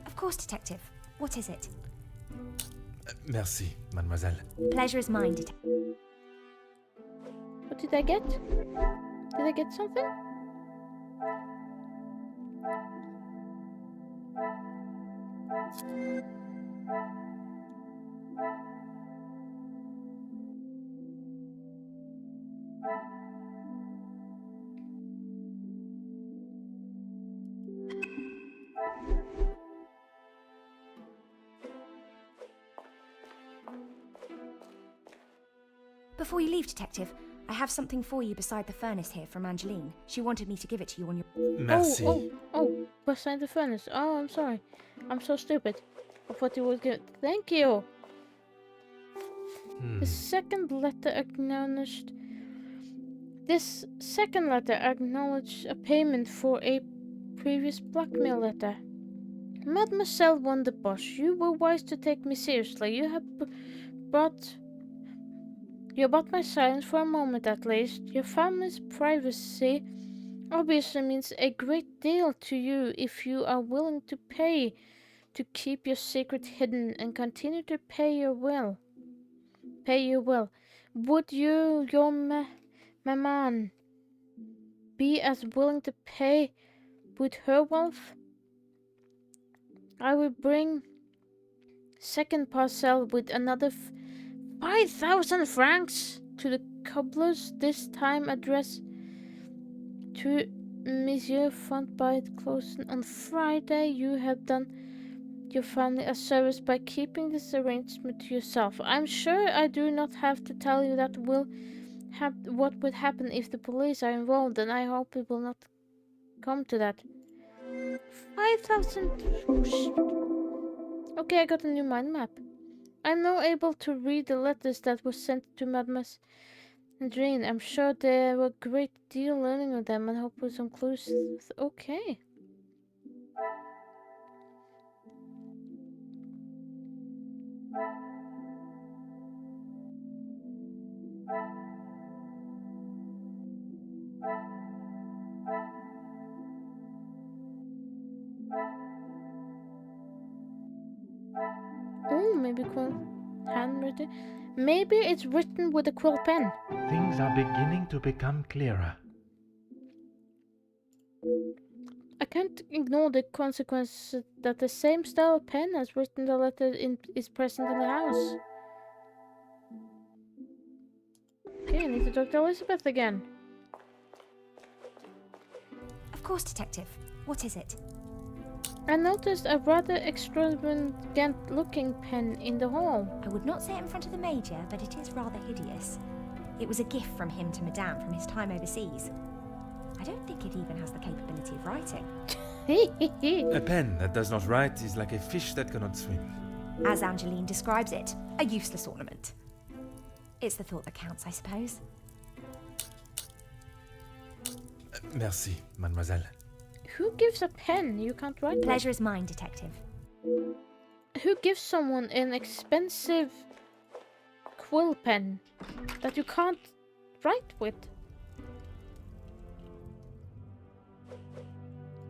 Of course, Detective. What is it? Merci, mademoiselle. Pleasure is mine, Detective. What did I get? Did I get something? Before you leave, Detective, I have something for you beside the furnace here from Angeline. She wanted me to give it to you on your... Merci. Oh, beside the furnace. Oh, I'm sorry. I'm so stupid. I thought you would get... Thank you! The second letter acknowledged... This second letter acknowledged a payment for a previous blackmail letter. Mademoiselle Wonderbosch, you were wise to take me seriously. You have brought... You bought my silence for a moment at least. Your family's privacy obviously means a great deal to you if you are willing to pay to keep your secret hidden and continue to pay your will. Would you, your maman, be as willing to pay with her wealth? I will bring second parcel with another 5,000 francs to the cobblers, this time addressed to Monsieur Fontbite Closen. On Friday, you have done your family a service by keeping this arrangement to yourself. I'm sure I do not have to tell you that what would happen if the police are involved, and I hope it will not come to that. 5,000... Okay, I got a new mind map. I'm now able to read the letters that were sent to Mademoiselle Angeline. I'm sure there were a great deal learning of them and hope with some clues. Okay. maybe quill handwritten. Maybe it's written with a quill pen. Things are beginning to become clearer. I can't ignore the consequence that the same style of pen as written the letter is present in the house. Okay, I need to talk to Elizabeth again. Of course, Detective. What is it? I noticed a rather extravagant-looking pen in the hall. I would not say it in front of the Major, but it is rather hideous. It was a gift from him to Madame from his time overseas. I don't think it even has the capability of writing. A pen that does not write is like a fish that cannot swim. As Angeline describes it, a useless ornament. It's the thought that counts, I suppose. Merci, mademoiselle. Who gives a pen you can't write with? Pleasure is mine, Detective. Who gives someone an expensive quill pen that you can't write with?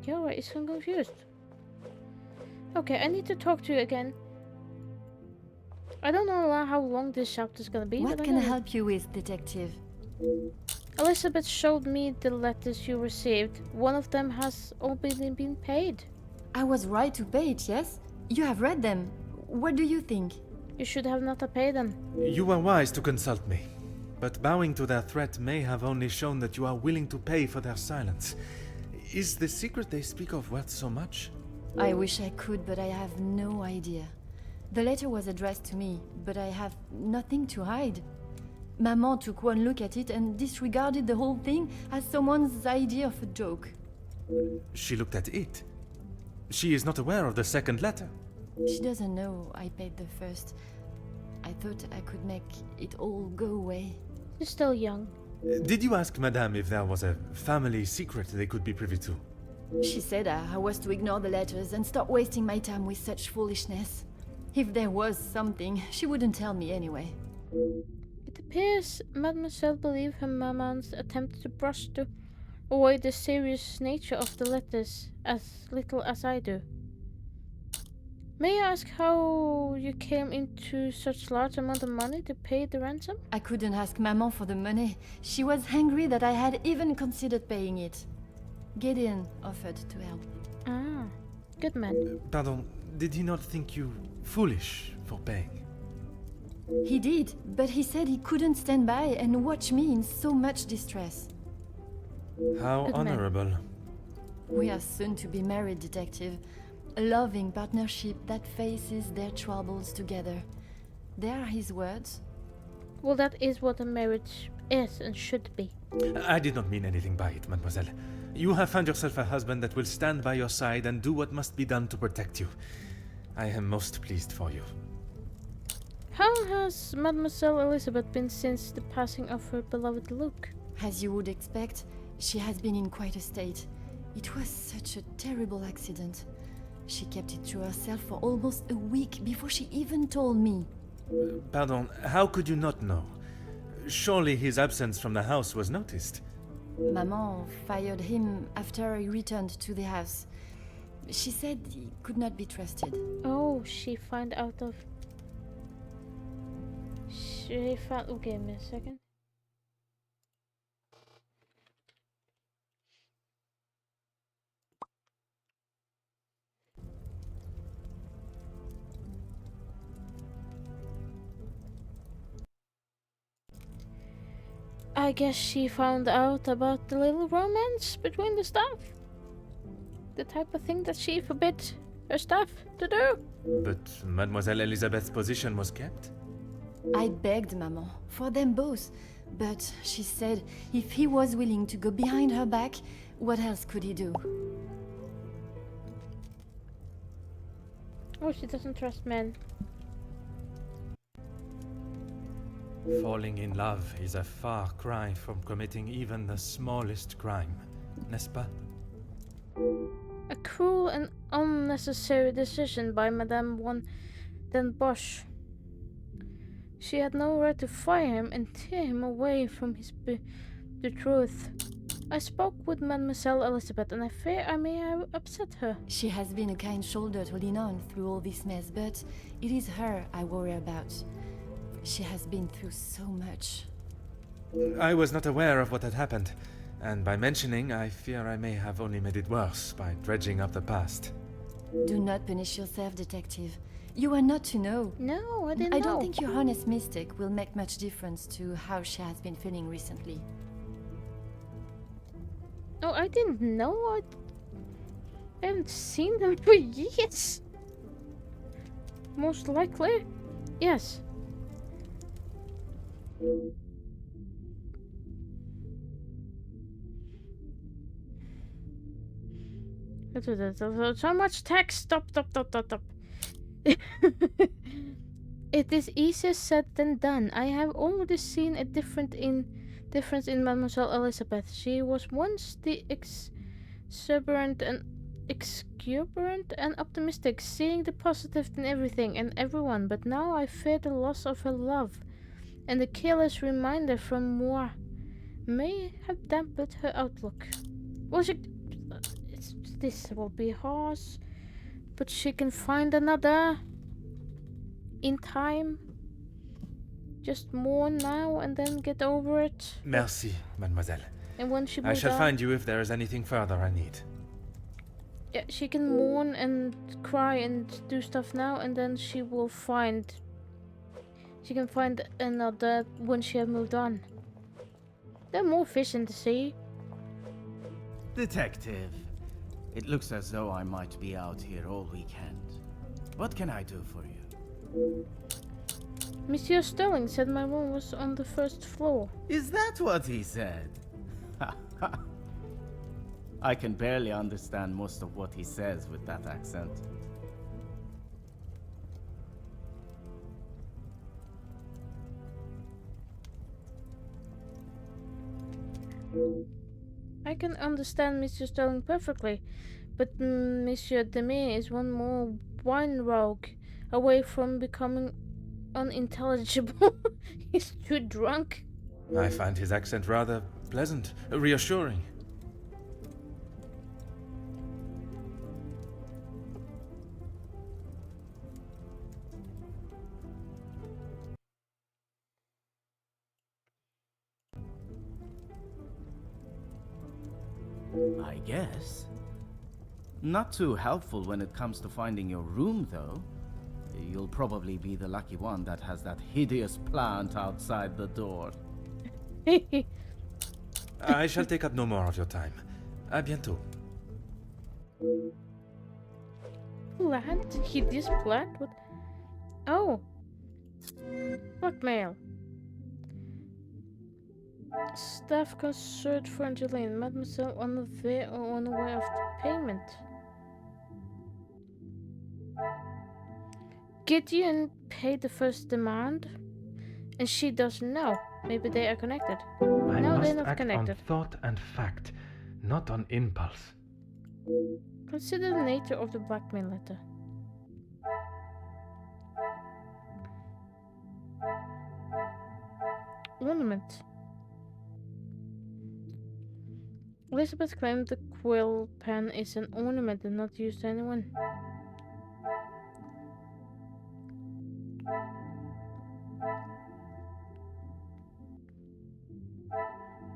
You're right, so I'm confused. Okay, I need to talk to you again. I don't know how long this chapter is gonna be. What but can I know help you with, Detective? Elizabeth showed me the letters you received. One of them has already been paid. I was right to pay it, yes? You have read them. What do you think? You should have not paid them. You were wise to consult me, but bowing to their threat may have only shown that you are willing to pay for their silence. Is the secret they speak of worth so much? I wish I could, but I have no idea. The letter was addressed to me, but I have nothing to hide. Maman took one look at it and disregarded the whole thing as someone's idea of a joke. She looked at it. She is not aware of the second letter. She doesn't know I paid the first. I thought I could make it all go away. You're still young. Did you ask Madame if there was a family secret they could be privy to? She said I was to ignore the letters and stop wasting my time with such foolishness. If there was something, she wouldn't tell me anyway. It appears Mademoiselle believed her maman's attempt to brush away the serious nature of the letters as little as I do. May I ask how you came into such large amount of money to pay the ransom? I couldn't ask Maman for the money. She was angry that I had even considered paying it. Gideon offered to help. Ah, good man. Pardon, did he not think you foolish for paying? He did, but he said he couldn't stand by and watch me in so much distress. How Good man. honorable. We are soon to be married, Detective. A loving partnership that faces their troubles together. They are his words. Well, that is what a marriage is and should be. I did not mean anything by it, mademoiselle. You have found yourself a husband that will stand by your side and do what must be done to protect you. I am most pleased for you. How has Mademoiselle Elizabeth been since the passing of her beloved Luke? As you would expect, she has been in quite a state. It was such a terrible accident. She kept it to herself for almost a week before she even told me. Pardon, how could you not know? Surely his absence from the house was noticed. Maman fired him after he returned to the house. She said he could not be trusted. Oh, she found out of... She found... Okay, give me a second. I guess she found out about the little romance between the staff. The type of thing that she forbid her staff to do. But Mademoiselle Elizabeth's position was kept? I begged Maman for them both, but she said if he was willing to go behind her back, what else could he do? Oh, she doesn't trust men. Falling in love is a far cry from committing even the smallest crime, n'est-ce pas? A cruel and unnecessary decision by Madame Den Bosch. She had no right to fire him and tear him away from his betrothed. I spoke with Mademoiselle Elizabeth and I fear I may have upset her. She has been a kind shoulder to lean on through all this mess, but it is her I worry about. She has been through so much. I was not aware of what had happened, and by mentioning, I fear I may have only made it worse by dredging up the past. Do not punish yourself, detective. You are not to know. No, I didn't know. I don't think your honest mistake will make much difference to how she has been feeling recently. No, I didn't know. I haven't seen them for years. Most likely. Yes. So much text. Stop. It is easier said than done. I have already seen a difference in Mademoiselle Elizabeth. She was once the exuberant and optimistic, seeing the positive in everything and everyone, but now I fear the loss of her love, and the careless reminder from moi may have dampened her outlook. Well, this will be harsh, but she can find another in time. Just mourn now and then get over it. Merci, mademoiselle. And when she I moves shall on, find you if there is anything further I need. yeah, she can mourn and cry and do stuff now, and then she will find. She can find another when she has moved on. There are more fish in the sea. Detective, it looks as though I might be out here all weekend. What can I do for you? Monsieur Sterling said my room was on the first floor. Is that what he said? I can barely understand most of what he says with that accent. I can understand Monsieur Sterling perfectly, but Monsieur Demey is one more wine rogue away from becoming unintelligible. He's too drunk. I find his accent rather pleasant, reassuring. I guess. Not too helpful when it comes to finding your room, though. You'll probably be the lucky one that has that hideous plant outside the door. I shall take up no more of your time. À bientôt. Plant? Hideous plant? What? Oh. Blackmail. Staff concerned for Angeline. Mademoiselle unaware of the payment. Gideon paid the first demand, and she doesn't know. Maybe they are connected. I No, must they're not act connected. on thought and fact, not on impulse. Consider the nature of the blackmail letter. Ornament. Elizabeth claimed the quill pen is an ornament and not used to anyone.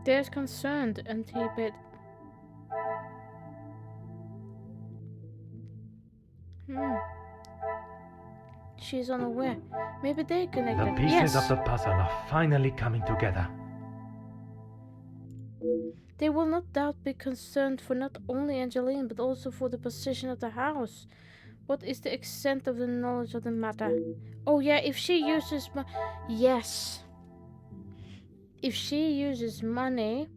There's concerned and he paid. She's unaware. Maybe they're The connected. pieces Yes! of the puzzle are finally coming together. They will no doubt be concerned for not only Angeline but also for the position of the house. What is the extent of the knowledge of the matter? Oh yeah, if she uses yes. If she uses money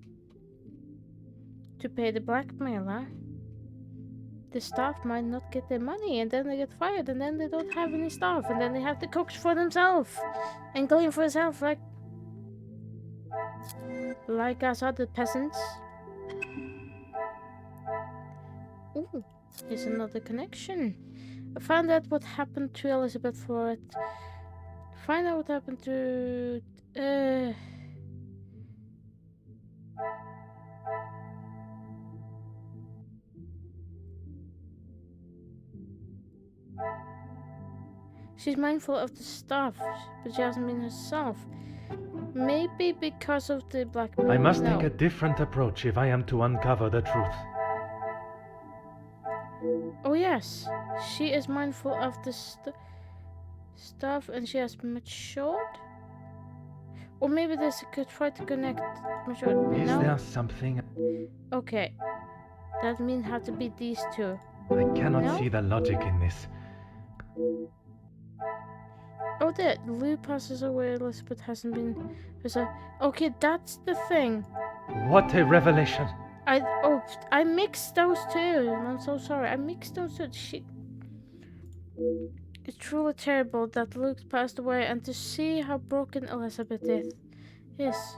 to pay the blackmailer, the staff might not get their money, and then they get fired, and then they don't have any staff, and then they have to cook for themselves and clean for themselves, like us other peasants. Ooh, here's another connection. Find out what happened to Elizabeth Poirot. Find out what happened to She's mindful of the stuff, but she hasn't been herself. Maybe because of the blackmail. I must No. take a different approach if I am to uncover the truth. Oh yes, she is mindful of the stuff and she has matured? Or maybe this could try to connect matured. Is No? there something? Okay. That means have to be these two. I cannot No? see the logic in this. Oh, that Lou passes away, Elizabeth hasn't been. Okay, that's the thing. What a revelation! I mixed those two. I'm so sorry. I mixed those two. Shit. It's truly terrible that Luke passed away, and to see how broken Elizabeth is.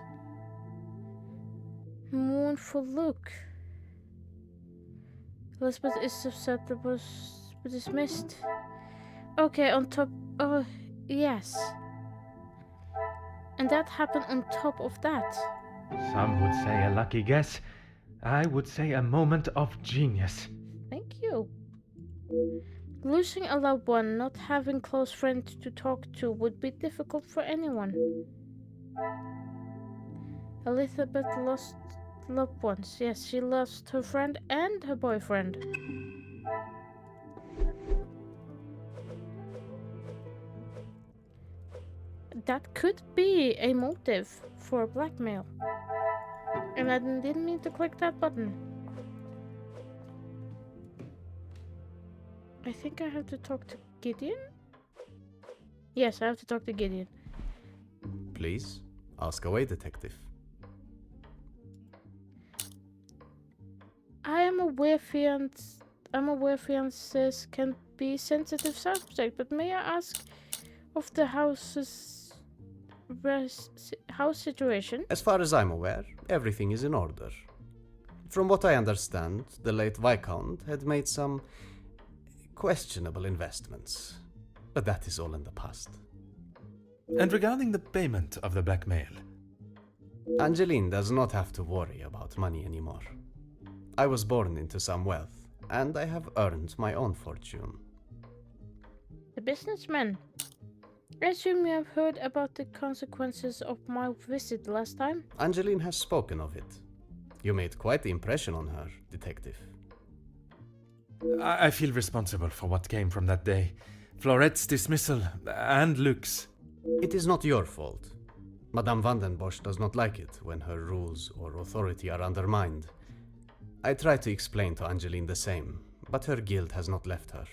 Mournful look. Elizabeth is susceptible, but dismissed. Okay, on top. Oh, yes. And that happened on top of that. Some would say a lucky guess. I would say a moment of genius. Thank you. Losing a loved one, not having close friends to talk to would be difficult for anyone. Elizabeth lost loved ones. Yes, she lost her friend and her boyfriend. That could be a motive for blackmail. And I didn't mean to click that button. I think I have to talk to Gideon? Yes, I have to talk to Gideon. Please, ask away, detective. I'm aware fiancés can be sensitive subject, but may I ask of the house situation? As far as I'm aware, everything is in order. From what I understand, the late Viscount had made some questionable investments, but that is all in the past. And regarding the payment of the blackmail, Angeline does not have to worry about money anymore. I was born into some wealth, and I have earned my own fortune. The businessman. I assume you have heard about the consequences of my visit last time? Angeline has spoken of it. You made quite the impression on her, detective. I feel responsible for what came from that day. Florette's dismissal and Luke's. It is not your fault. Madame Vandenbosch does not like it when her rules or authority are undermined. I try to explain to Angeline the same, but her guilt has not left her.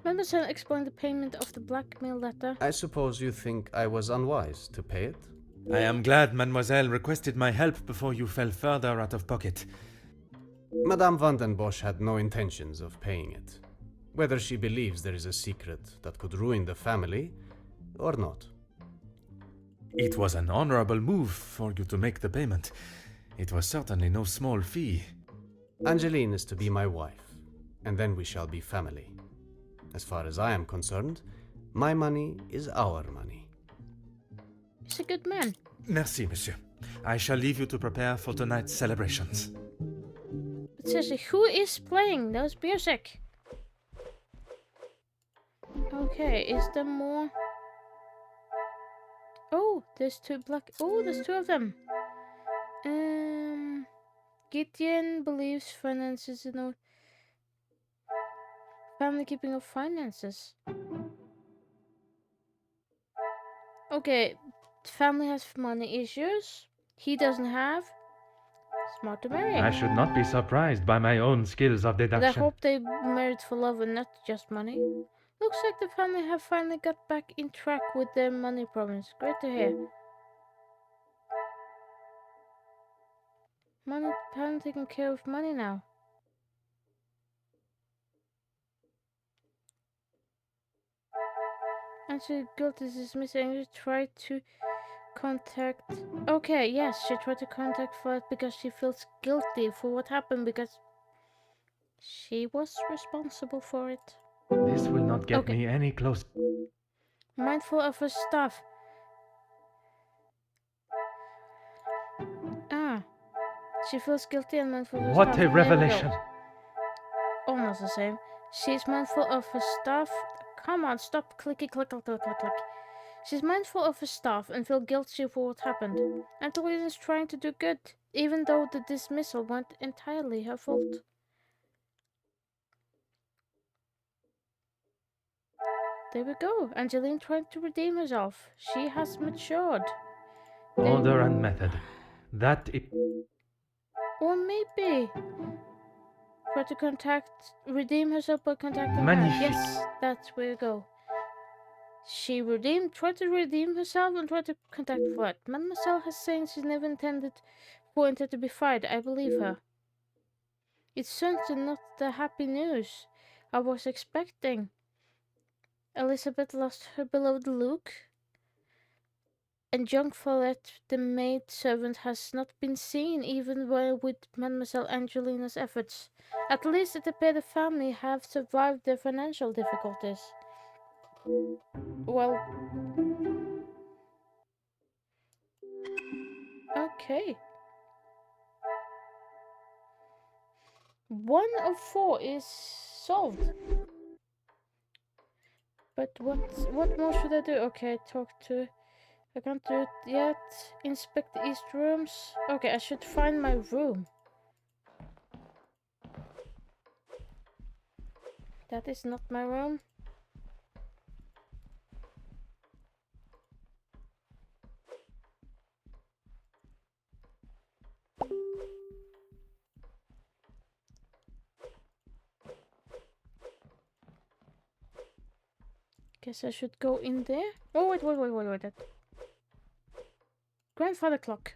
Mademoiselle explained the payment of the blackmail letter. I suppose you think I was unwise to pay it? I am glad Mademoiselle requested my help before you fell further out of pocket. Madame Vandenbosch had no intentions of paying it, whether she believes there is a secret that could ruin the family or not. It was an honorable move for you to make the payment. It was certainly no small fee. Angeline is to be my wife, and then we shall be family. As far as I am concerned, my money is our money. He's a good man. Merci, monsieur. I shall leave you to prepare for tonight's celebrations. But seriously, who is playing those music? Okay, is there more? Oh, there's two of them. Gideon believes finances is no family keeping of finances. Okay, family has money issues. He doesn't have. Smart to marry. I should not be surprised by my own skills of But I deduction. hope they married for love and not just money. Looks like the family have finally got back in track with their money problems. Great to hear. Family taking care of money now. And she guilt is dismissed and she tried to contact... Okay, yes, she tried to contact Flight because she feels guilty for what happened because she was responsible for it. This will not get Okay. me any closer. Mindful of her stuff. She feels guilty and mindful of her What stuff. a There we go. revelation! almost the same. She's mindful of her staff. Come on, stop clicky click click click click click. She's mindful of her staff and feels guilty for what happened. Angeline is trying to do good, even though the dismissal wasn't entirely her fault. There we go. Angeline trying to redeem herself. She has matured. Order and method. That is. Or maybe try to redeem herself by contacting Magnifique. her. Yes, that's where we go. She tried to redeem herself and tried to contact Flood. Mademoiselle has saying she's never intended for it to be fired. I believe her. It's certainly not the happy news I was expecting. Elizabeth lost her beloved Luke, and young Follette, the maid servant, has not been seen even with Mademoiselle Angelina's efforts. At least it appears the family have survived their financial difficulties. Well, okay. 1 of 4 is solved. But what more should I do? Okay, I can't do it yet. Inspect the east rooms. Okay, I should find my room. That is not my room. Guess I should go in there. Oh, wait. Grandfather clock.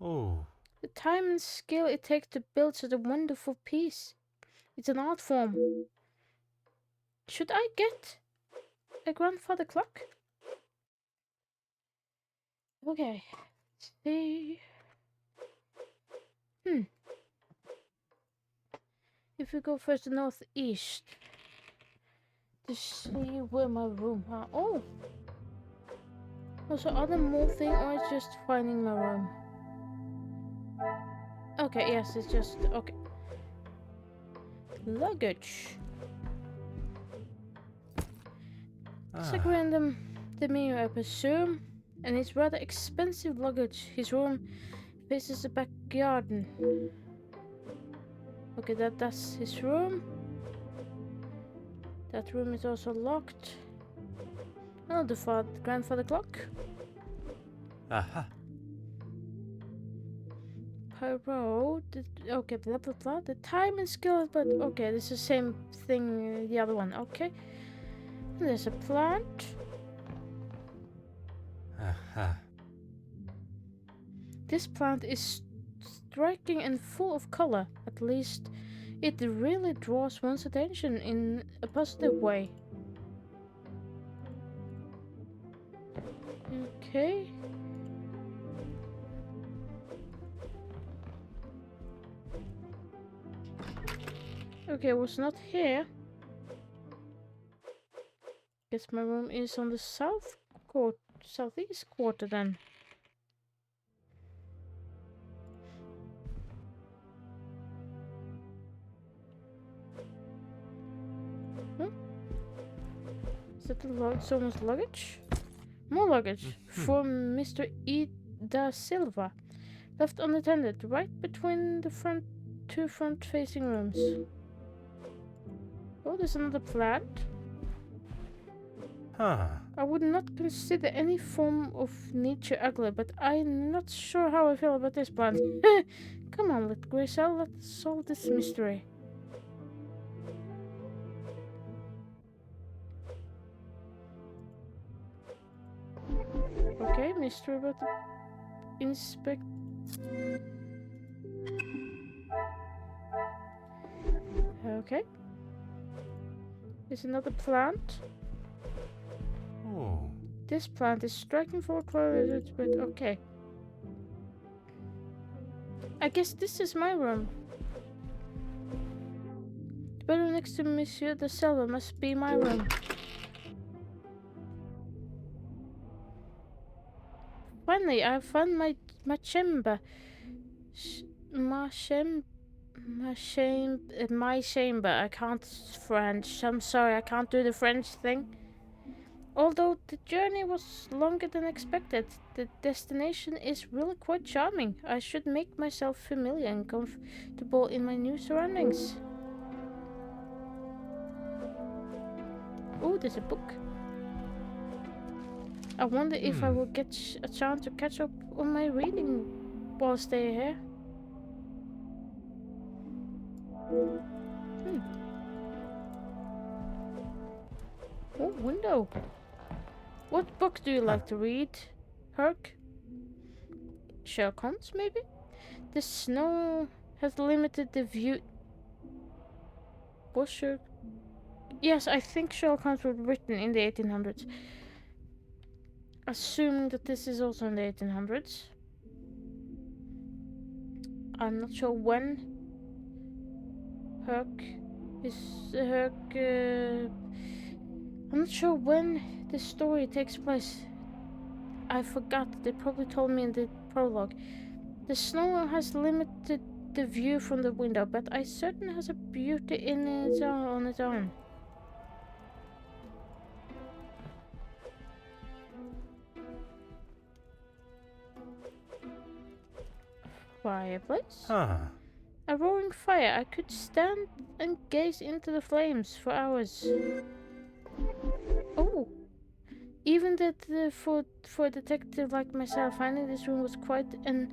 Oh, The time and skill it takes to build such a wonderful piece. It's an art form. Should I get a grandfather clock? Okay. Let's see. If we go first to northeast. To see where my room are. Oh! Also, are there more things or it's just finding my room? Okay, yes, it's just... okay. Luggage. It's like random menu, I presume. And it's rather expensive luggage. His room faces the back garden. Okay, that's his room. That room is also locked. Oh, the grandfather clock. aha. Poirot. Okay, blah blah blah. The time and skill, but okay, this is the same thing. The other one. Okay. There's a plant. Aha. This plant is striking and full of color. At least, it really draws one's attention in a positive way. Okay. Okay, it was not here. Guess my room is on the southeast quarter then. Is that someone's luggage? More luggage from Mr. E. da Silva. Left unattended, right between the two front-facing rooms. Oh, there's another plant. Huh. I would not consider any form of nature ugly, but I'm not sure how I feel about this plant. Come on, Grisel, let's solve this mystery. Okay, mystery about the inspect. Okay. There's another plant. Oh. This plant is striking for colors, but okay. I guess this is my room. The bedroom next to Monsieur de Silva must be my room. Finally, I found my chamber. My chamber. My chamber. I can't French. I'm sorry, I can't do the French thing. Although the journey was longer than expected, the destination is really quite charming. I should make myself familiar and comfortable in my new surroundings. Oh, there's a book. I wonder if I will get a chance to catch up on my reading while I stay here. Oh, window. What book do you like to read, Herc? Sherlock Holmes, maybe? The snow has limited the view. Was Sherlock? Yes, I think Sherlock Holmes was written in the 1800s. Assuming that this is also in the 1800s. I'm not sure when I'm not sure when the story takes place. I forgot. They probably told me in the prologue. The snow has limited the view from the window, but it certainly has a beauty in its own, on its own. Fireplace? Ah, A roaring fire. I could stand and gaze into the flames for hours. Oh! Even that for a detective like myself, finding this room was quite an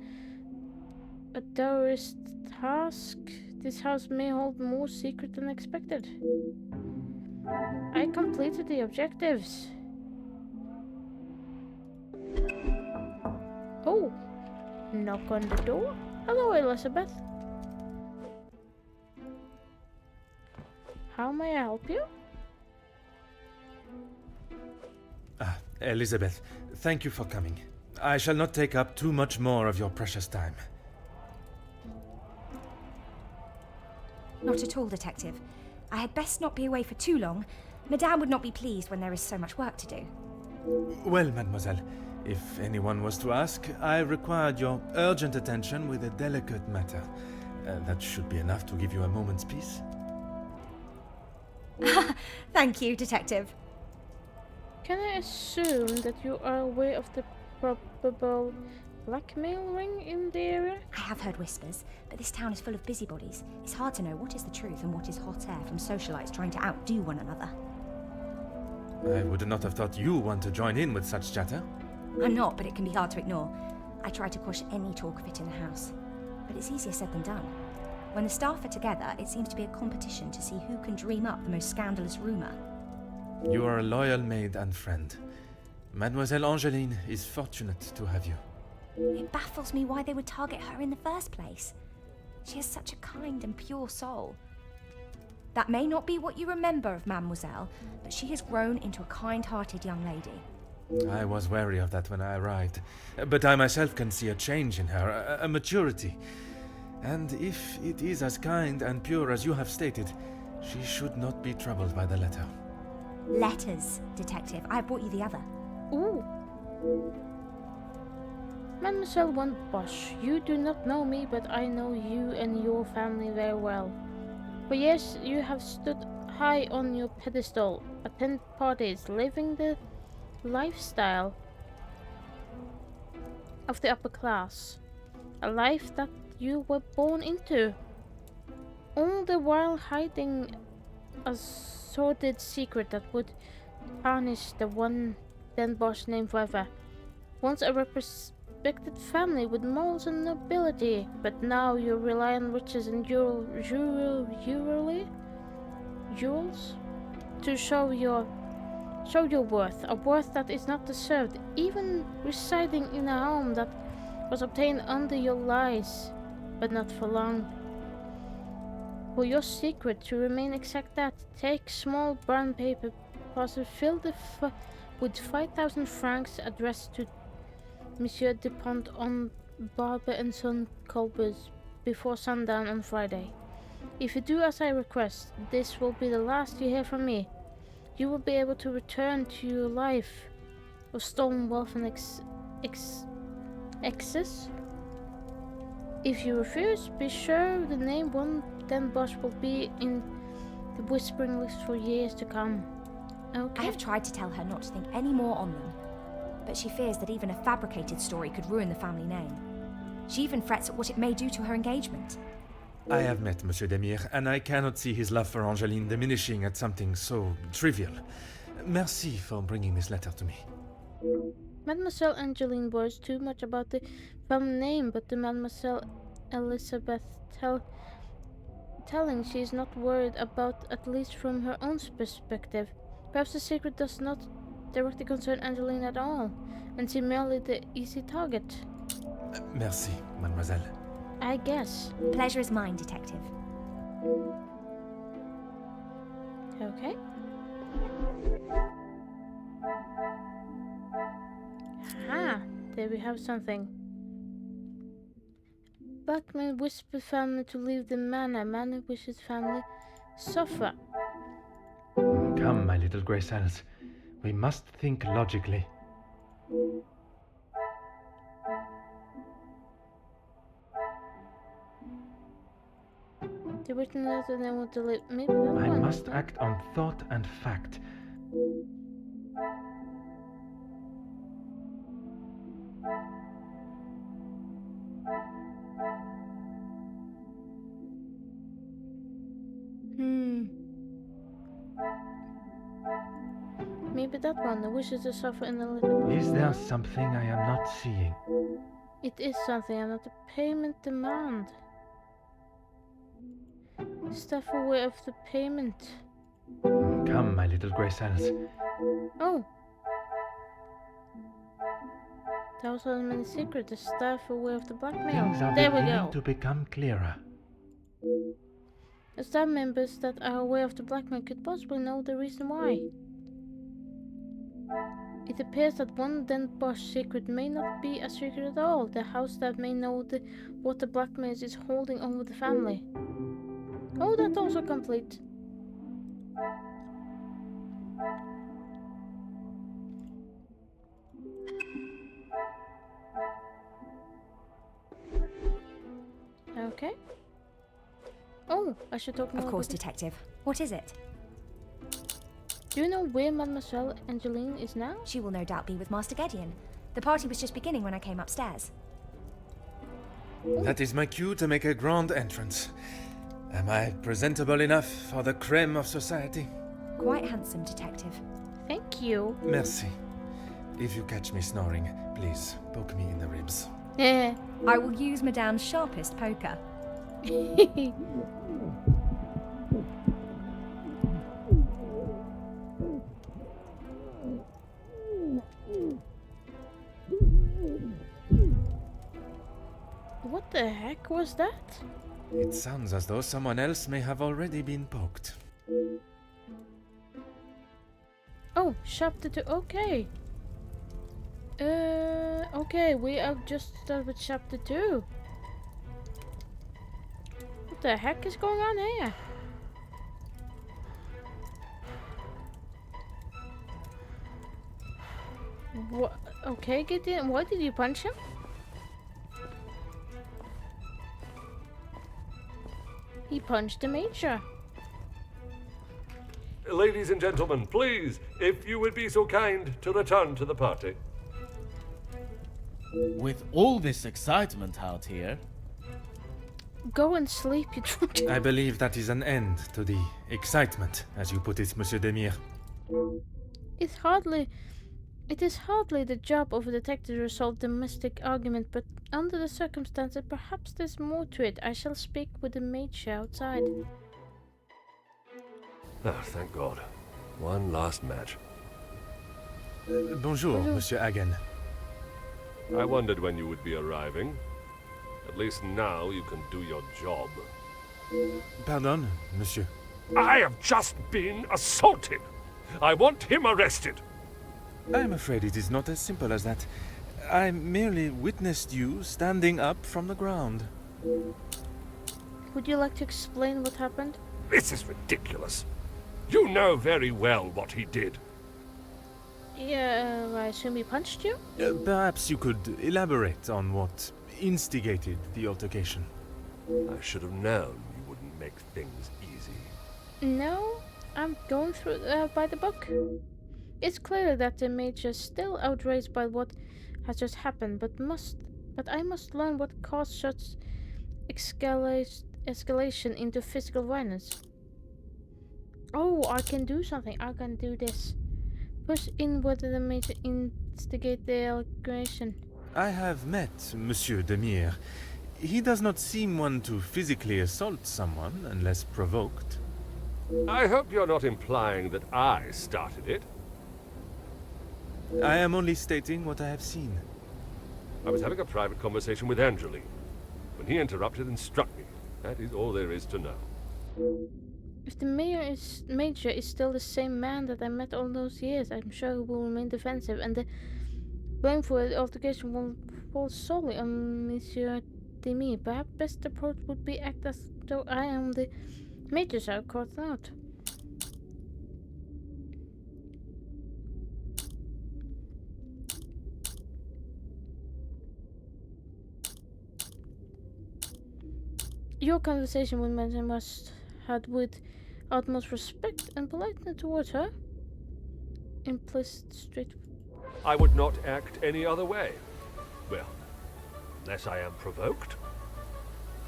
arduous task. This house may hold more secret than expected. I completed the objectives. Oh! Knock on the door. Hello, Elizabeth. How may I help you? Elizabeth, thank you for coming. I shall not take up too much more of your precious time. Not at all, Detective. I had best not be away for too long. Madame would not be pleased when there is so much work to do. Well, mademoiselle, if anyone was to ask, I required your urgent attention with a delicate matter. That should be enough to give you a moment's peace. Thank you, Detective. Can I assume that you are aware of the probable blackmail ring in the area? I have heard whispers, but this town is full of busybodies. It's hard to know what is the truth and what is hot air from socialites trying to outdo one another. I would not have thought you want to join in with such chatter. I'm not, but it can be hard to ignore. I try to quash any talk of it in the house, but it's easier said than done. When the staff are together, it seems to be a competition to see who can dream up the most scandalous rumour. You are a loyal maid and friend. Mademoiselle Angeline is fortunate to have you. It baffles me why they would target her in the first place. She has such a kind and pure soul. That may not be what you remember of Mademoiselle, but she has grown into a kind-hearted young lady. I was wary of that when I arrived, but I myself can see a change in her, a maturity. And if it is as kind and pure as you have stated, she should not be troubled by the letter. Letters, Detective. I brought you the other. Ooh. Mademoiselle Van Bosch, you do not know me, but I know you and your family very well. For years you have stood high on your pedestal, attend parties, living the lifestyle of the upper class. A life that you were born into. All the while hiding a sordid secret that would tarnish the one Van Bosch name forever. Once a respected family with morals and nobility, but now you rely on riches and jewels to show your worth, a worth that is not deserved, even residing in a home that was obtained under your lies, but not for long. For your secret to remain exact that, take small brown paper parcel filled with 5,000 francs addressed to Monsieur Dupont on Barber and Son Colbers before sundown on Friday. If you do as I request, this will be the last you hear from me. You will be able to return to your life of stolen wealth and excess. If you refuse, be sure the name one then boss will be in the whispering list for years to come. Okay. I have tried to tell her not to think any more on them, but she fears that even a fabricated story could ruin the family name. She even frets at what it may do to her engagement. I have met Monsieur Demir, and I cannot see his love for Angeline diminishing at something so trivial. Merci for bringing this letter to me. Mademoiselle Angeline worries too much about the family name, but the Mademoiselle Elizabeth telling she is not worried about, at least from her own perspective. Perhaps the secret does not directly concern Angeline at all, and she merely the easy target. Merci, mademoiselle. I guess. Pleasure is mine, Detective. Okay. Ah, there we have something. Blackmail whispered family to leave the manor. Manor wishes family suffer. Come, my little grey cells. We must think logically. The written letter they want to leave. Maybe that I one. must act on thought and fact. Maybe that one. The wishes to suffer in the little. Is there something I am not seeing? It is something. I'm not a payment demand. Stuff away of the payment. Come, my little grey cells. Oh. That was one many secret. The stuff away of the blackmail. Things are There we beginning go. to become clearer. The staff members that are aware of the blackmail could possibly know the reason why. It appears that one then boss secret may not be a secret at all. The house staff may know what the blackmail is holding over the family. Oh, that's also complete. Okay. Oh, I should talk more. Of course, about it. Detective. What is it? Do you know where Mademoiselle Angeline is now? She will no doubt be with Master Gideon. The party was just beginning when I came upstairs. That is my cue to make a grand entrance. Am I presentable enough for the creme of society? Quite handsome, Detective. Thank you. Merci. If you catch me snoring, please poke me in the ribs. Eh. I will use Madame's sharpest poker. What the heck was that? It sounds as though someone else may have already been poked. Oh, chapter 2. Okay. Okay, we have just started with chapter 2. What the heck is going on here? What? Okay, Gideon, why did you punch him? He punched the major. Ladies and gentlemen, please, if you would be so kind to return to the party. With all this excitement out here, Go and sleep, you drunk. I believe that is an end to the excitement, as you put it, Monsieur Demir. It is hardly the job of a detective to resolve domestic argument, but under the circumstances, perhaps there's more to it. I shall speak with the mage outside. Ah, thank God. One last match. Bonjour, Monsieur Hagen. I wondered when you would be arriving. At least now you can do your job. Pardon, Monsieur. I have just been assaulted. I want him arrested. I'm afraid it is not as simple as that. I merely witnessed you standing up from the ground. Would you like to explain what happened? This is ridiculous. You know very well what he did. Yeah, I assume he punched you? Perhaps you could elaborate on what instigated the altercation. I should have known you wouldn't make things easy. No, I'm going through by the book. It's clear that the Major is still outraged by what has just happened, but I must learn what caused such escalation into physical violence. Oh, I can do something. I can do this. Push in whether the Major instigate the altercation. I have met Monsieur Demire. He does not seem one to physically assault someone unless provoked. I hope you're not implying that I started it. I am only stating what I have seen. I was having a private conversation with Angeline when he interrupted and struck me. That is all there is to know. If the Major is still the same man that I met all those years, I'm sure he will remain defensive, and the blame for the altercation will fall solely on Monsieur Demi. Perhaps best approach would be act as though I am the Major, so caught out. Your conversation with Major must had with utmost respect and politeness towards her. Implicit straight. I would not act any other way. Well, unless I am provoked.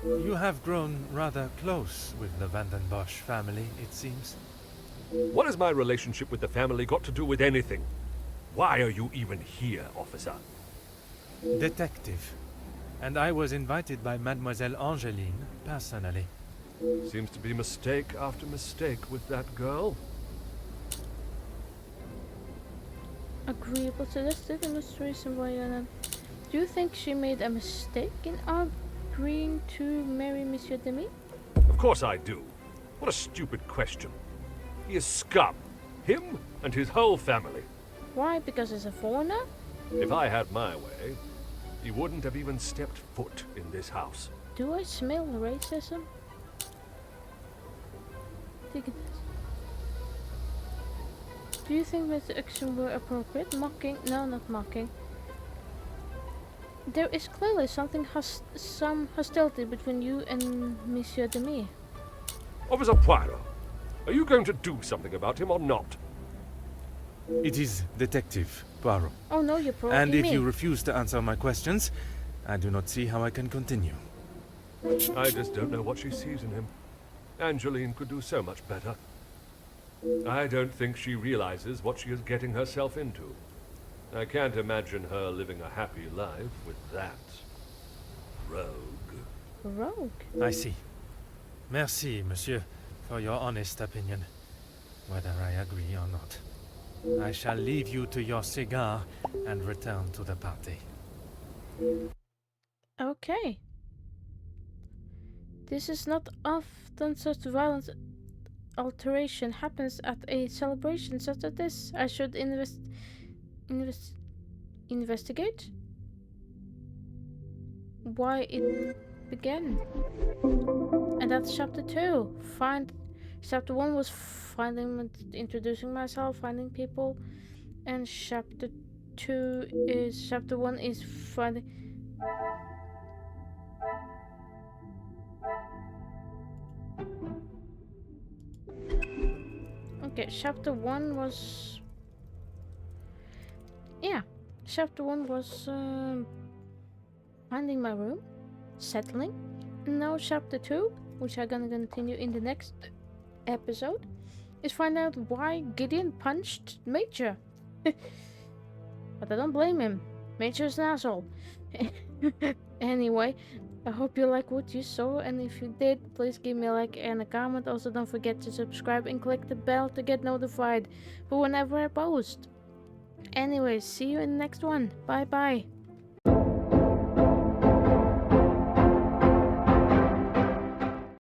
You have grown rather close with the Vanden Bosch family, it seems. What has my relationship with the family got to do with anything? Why are you even here, officer? Detective. And I was invited by Mademoiselle Angeline personally. Seems to be mistake after mistake with that girl. Agreeable to this demonstration by do you think she made a mistake in agreeing to marry Monsieur Demi? Of course I do. What a stupid question. He is scum. Him and his whole family. Why? Because he's a foreigner? If I had my way, he wouldn't have even stepped foot in this house. Do I smell racism? Do you think that the action were appropriate? Mocking? No, not mocking. There is clearly some hostility between you and Monsieur Demi. Officer Poirot, are you going to do something about him or not? It is Detective Poirot. Oh no, you're provoking And if me. you refuse to answer my questions, I do not see how I can continue. I just don't know what she sees in him. Angeline could do so much better. I don't think she realizes what she is getting herself into. I can't imagine her living a happy life with that rogue. Rogue? I see. Merci, monsieur, for your honest opinion, whether I agree or not. I shall leave you to your cigar and return to the party. Okay. This is not often such violent alteration happens at a celebration such as this. I should investigate why it began. And that's chapter 2. Chapter 1 was introducing myself, finding people, and chapter 1 is finding. Okay, chapter 1 was... Yeah, chapter 1 was finding my room, settling. And now chapter 2, which I'm gonna continue in the next episode, is find out why Gideon punched Major. But I don't blame him. Major's an asshole. Anyway, I hope you like what you saw, and if you did, please give me a like and a comment. Also, don't forget to subscribe and click the bell to get notified for whenever I post. Anyways, see you in the next one. Bye bye.